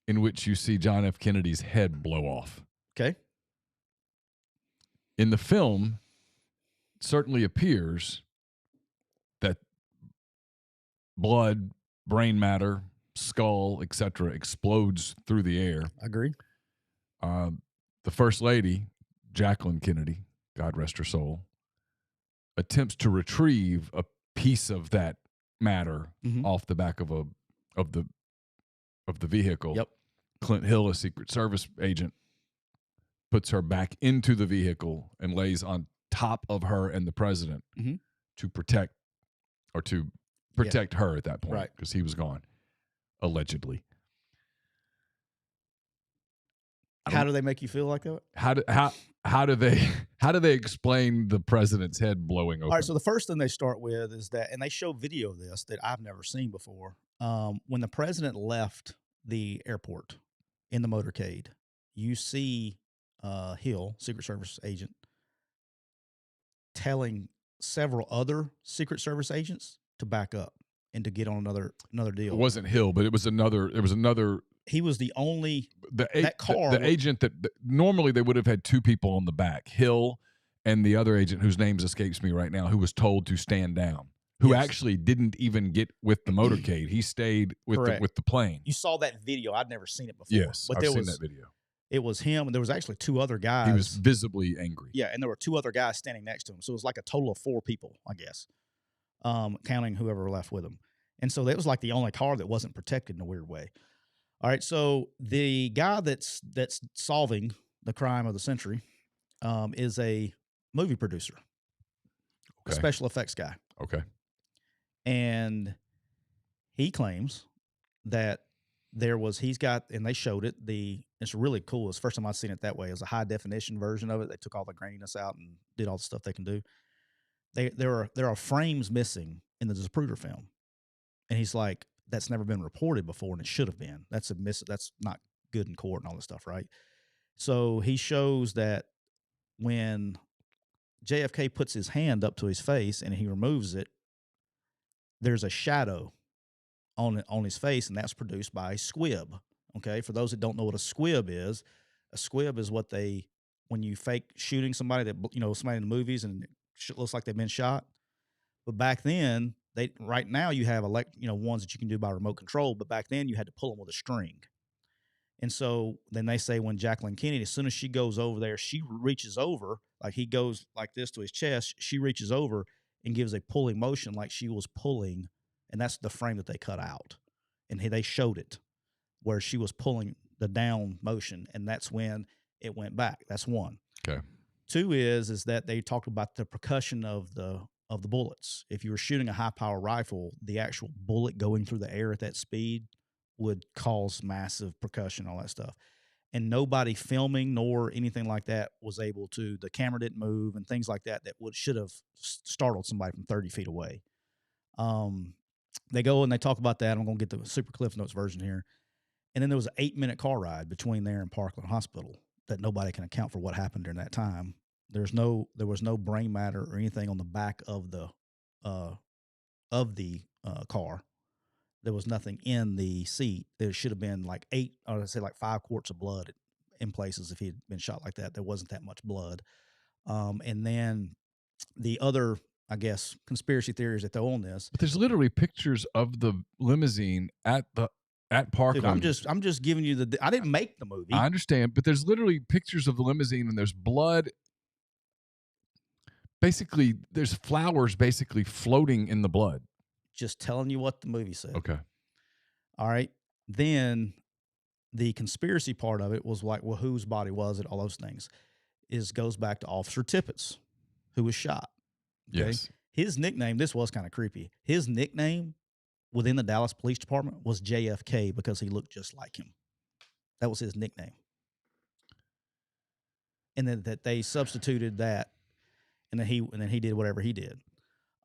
A: in which you see John F. Kennedy's head blow off.
B: Okay.
A: In the film, it certainly appears that blood, brain matter, skull, etc., explodes through the air.
B: I agree.
A: The First Lady, Jacqueline Kennedy, God rest her soul, attempts to retrieve a piece of that matter off the back of the vehicle.
B: Yep.
A: Clint Hill, a Secret Service agent, puts her back into the vehicle and lays on top of her and the president to protect her at that point, because he was gone, allegedly.
B: How do they make you feel like that?
A: How do they explain the president's head blowing open?
B: All right, so the first thing they start with is that, and they show video of this that I've never seen before. When the president left the airport in the motorcade, you see Hill, Secret Service agent, telling several other Secret Service agents to back up and to get on another deal.
A: It wasn't Hill, but it was another. There was another.
B: He was the only
A: that car. The agent that normally they would have had two people on the back, Hill and the other agent whose names escapes me right now, who was told to stand down, who actually didn't even get with the motorcade. He stayed with the plane.
B: You saw that video. I'd never seen it before.
A: Yes,
B: but
A: I've seen that video.
B: It was him, and there was actually two other guys.
A: He was visibly angry.
B: Yeah, and there were two other guys standing next to him. So it was like a total of 4 people, I guess, counting whoever left with him. And so that was like the only car that wasn't protected in a weird way. All right, so the guy that's solving the crime of the century is a movie producer, a special effects guy.
A: Okay.
B: And he claims that and they showed it. It's really cool. It's the first time I've seen it that way. It was a high definition version of it. They took all the graininess out and did all the stuff they can do. There are frames missing in the Zapruder film. And he's like, that's never been reported before, and it should have been. That's not good in court and all this stuff, right? So he shows that when JFK puts his hand up to his face and he removes it, there's a shadow on his face, and that's produced by a squib. Okay, for those that don't know what a squib is what when you fake shooting somebody somebody in the movies and it looks like they've been shot. But back then, right now you have ones that you can do by remote control, but back then you had to pull them with a string. And so then they say when Jacqueline Kennedy, as soon as she goes over there, she reaches over, like he goes like this to his chest, she reaches over and gives a pulling motion like she was pulling, and that's the frame that they cut out. And they showed it where she was pulling the down motion, and that's when it went back. That's one.
A: Okay.
B: 2 is that they talked about the percussion of the bullets. If you were shooting a high-power rifle, the actual bullet going through the air at that speed would cause massive percussion, all that stuff. And nobody filming nor anything like that was able to. The camera didn't move and things like that should have startled somebody from 30 feet away. They go and they talk about that. I'm going to get the super Cliff Notes version here. And then there was an 8-minute car ride between there and Parkland Hospital that nobody can account for what happened during that time. There was no brain matter or anything on the back of the car. There was nothing in the seat. There should have been like 5 quarts of blood in places if he had been shot like that. There wasn't that much blood. And then the other, I guess, conspiracy theories that throw on this.
A: But there's literally pictures of the limousine at Parkland.
B: Dude, I'm just giving you I didn't make the movie.
A: I understand, but there's literally pictures of the limousine and there's blood. Basically, there's flowers basically floating in the blood.
B: Just telling you what the movie said.
A: Okay.
B: All right. Then the conspiracy part of it was like, well, whose body was it? All those things goes back to Officer Tippett's, who was shot. Okay?
A: Yes.
B: His nickname, this was kind of creepy. His nickname within the Dallas Police Department was JFK because he looked just like him. That was his nickname. and then that they substituted that, and then he did whatever he did.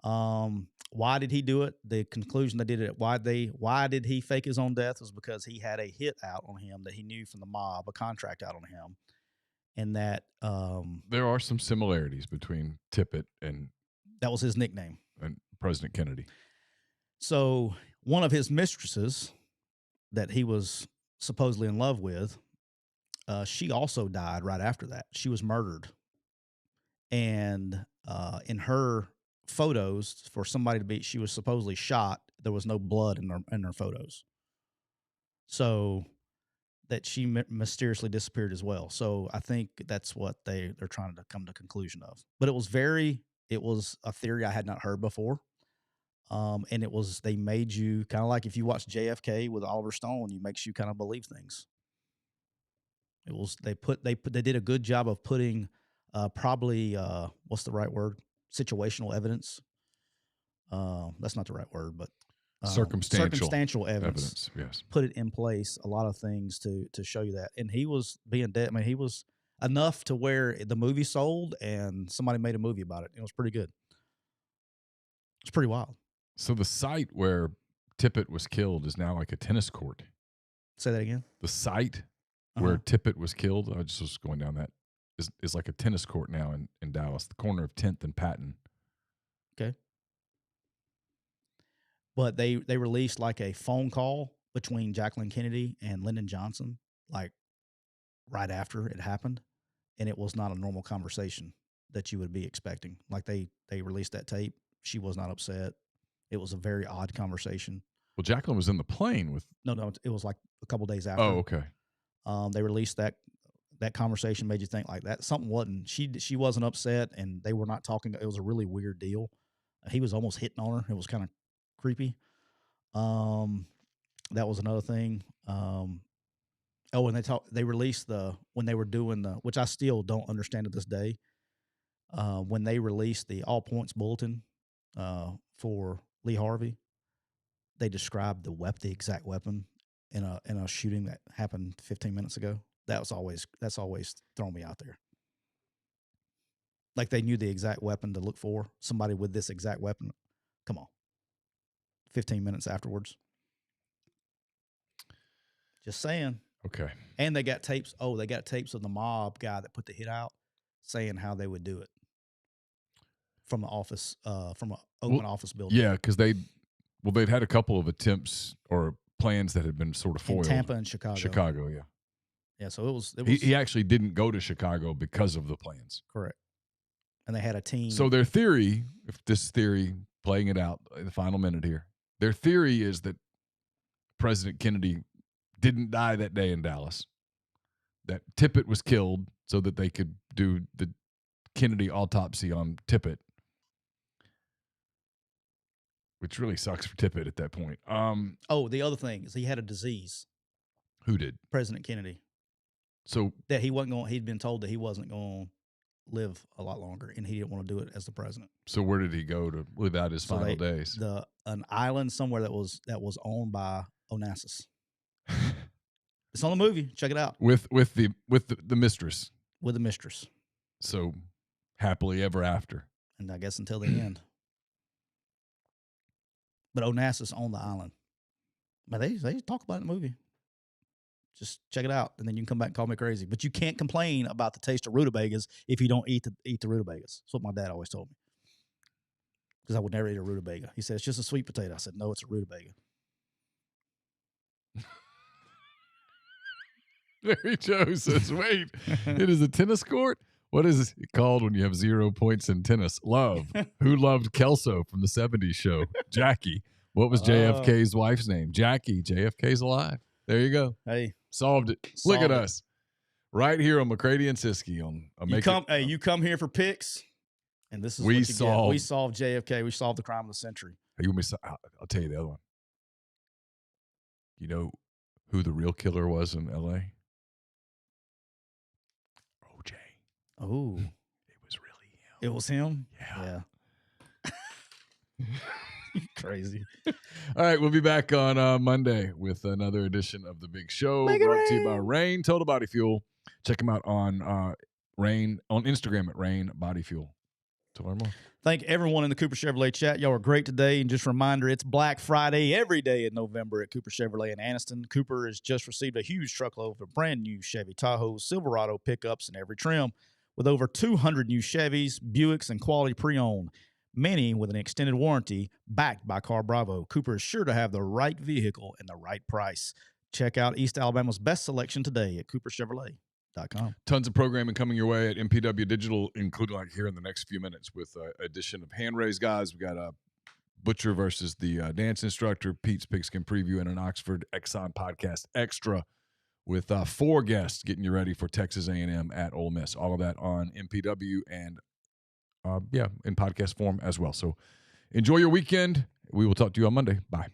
B: Why did he do it? The conclusion they did it. Why did he fake his own death was because he had a hit out on him that he knew from the mob, a contract out on him, and that
A: there are some similarities between Tippit and
B: that was his nickname
A: and President Kennedy.
B: So one of his mistresses that he was supposedly in love with, she also died right after that. She was murdered, and in her photos for somebody to be, she was supposedly shot. There was no blood in her photos, so that she mysteriously disappeared as well. So I think that's what they're trying to come to conclusion of. But it was a theory I had not heard before. And they made you kind of like if you watch JFK with Oliver Stone, it makes you kind of believe things. They did a good job of putting probably what's the right word? Situational evidence. That's not the right word, but circumstantial evidence.
A: Yes,
B: put it in place. A lot of things to show you that. And he was being dead. I mean, he was enough to where the movie sold, and somebody made a movie about it. It was pretty good. It's pretty wild.
A: So the site where Tippit was killed is now like a tennis court.
B: Say that again.
A: The site where Tippit was killed, I just was going down that, is like a tennis court now in Dallas, the corner of 10th and Patton.
B: Okay. But they released like a phone call between Jacqueline Kennedy and Lyndon Johnson, like right after it happened, and it was not a normal conversation that you would be expecting. Like they released that tape. She was not upset. It was a very odd conversation.
A: Well, Jacqueline was in the plane with...
B: No, it was like a couple days after.
A: Oh, okay.
B: They released that conversation, made you think like that. Something wasn't... She wasn't upset, and they were not talking. It was a really weird deal. He was almost hitting on her. It was kind of creepy. That was another thing. And they released when they were doing which I still don't understand to this day, when they released the all points bulletin for Lee Harvey, they described the exact weapon in a shooting that happened 15 minutes ago. That's always thrown me out there. Like they knew the exact weapon to look for, somebody with this exact weapon. Come on. 15 minutes afterwards. Just saying.
A: Okay.
B: And they got tapes. Oh, they got tapes of the mob guy that put the hit out saying how they would do it from the office, from an open office building.
A: Yeah, because they'd had a couple of attempts or plans that had been sort of foiled.
B: In Tampa and Chicago.
A: Chicago, yeah.
B: Yeah, so it was.
A: He actually didn't go to Chicago because of the plans.
B: Correct. And they had a team.
A: So their theory, if this theory, playing it out in the final minute here, their theory is that President Kennedy didn't die that day in Dallas, that Tippit was killed so that they could do the Kennedy autopsy on Tippit, which really sucks for Tippit at that point.
B: The other thing is he had a disease.
A: Who did?
B: President Kennedy.
A: So
B: that he'd been told that he wasn't going to live a lot longer, and he didn't want to do it as the president.
A: So where did he go to live out his final days?
B: An island somewhere that was owned by Onassis. It's on the movie. Check it out.
A: With the mistress.
B: With the mistress.
A: So happily ever after.
B: And I guess until the end. But Onassis owned the island. But they talk about it in the movie. Just check it out, and then you can come back and call me crazy. But you can't complain about the taste of rutabagas if you don't eat the rutabagas. That's what my dad always told me. Because I would never eat a rutabaga. He said, it's just a sweet potato. I said, no, it's a rutabaga.
A: Mary Jo says, wait, it is a tennis court? What is it called when you have 0 points in tennis? Love. Who loved Kelso from the 70s show? Jackie. What was JFK's wife's name? Jackie. JFK's alive. There you go.
B: Hey.
A: Solved it. Look at us. Right here on McCready and Siskey.
B: You come here for picks, and this is what you get. We solved JFK. We solved the crime of the century.
A: I'll tell you the other one. You know who the real killer was in L.A.? OJ.
B: Oh.
A: It was really him.
B: It was him?
A: Yeah.
B: Crazy.
A: All right, we'll be back on Monday with another edition of The Big Show. Brought to you by Rain Total Body Fuel. Check them out on Rain on Instagram at Rain Body Fuel to learn more.
B: Thank everyone in the Cooper Chevrolet chat. Y'all are great today. And just a reminder, it's Black Friday every day in November at Cooper Chevrolet in Anniston. Cooper has just received a huge truckload of brand new Chevy Tahoe, Silverado pickups in every trim, with over 200 new Chevys, Buicks, and quality pre-owned, many with an extended warranty backed by Car Bravo. Cooper is sure to have the right vehicle and the right price. Check out East Alabama's best selection today at cooperchevrolet.com.
A: Tons of programming coming your way at MPW Digital, including like here in the next few minutes with addition of hand-raised guys. We got Butcher versus the dance instructor, Pete's Pigskin Preview, and an Oxford Exxon podcast extra with 4 guests getting you ready for Texas A&M at Ole Miss. All of that on MPW and, in podcast form as well. So enjoy your weekend. We will talk to you on Monday. Bye.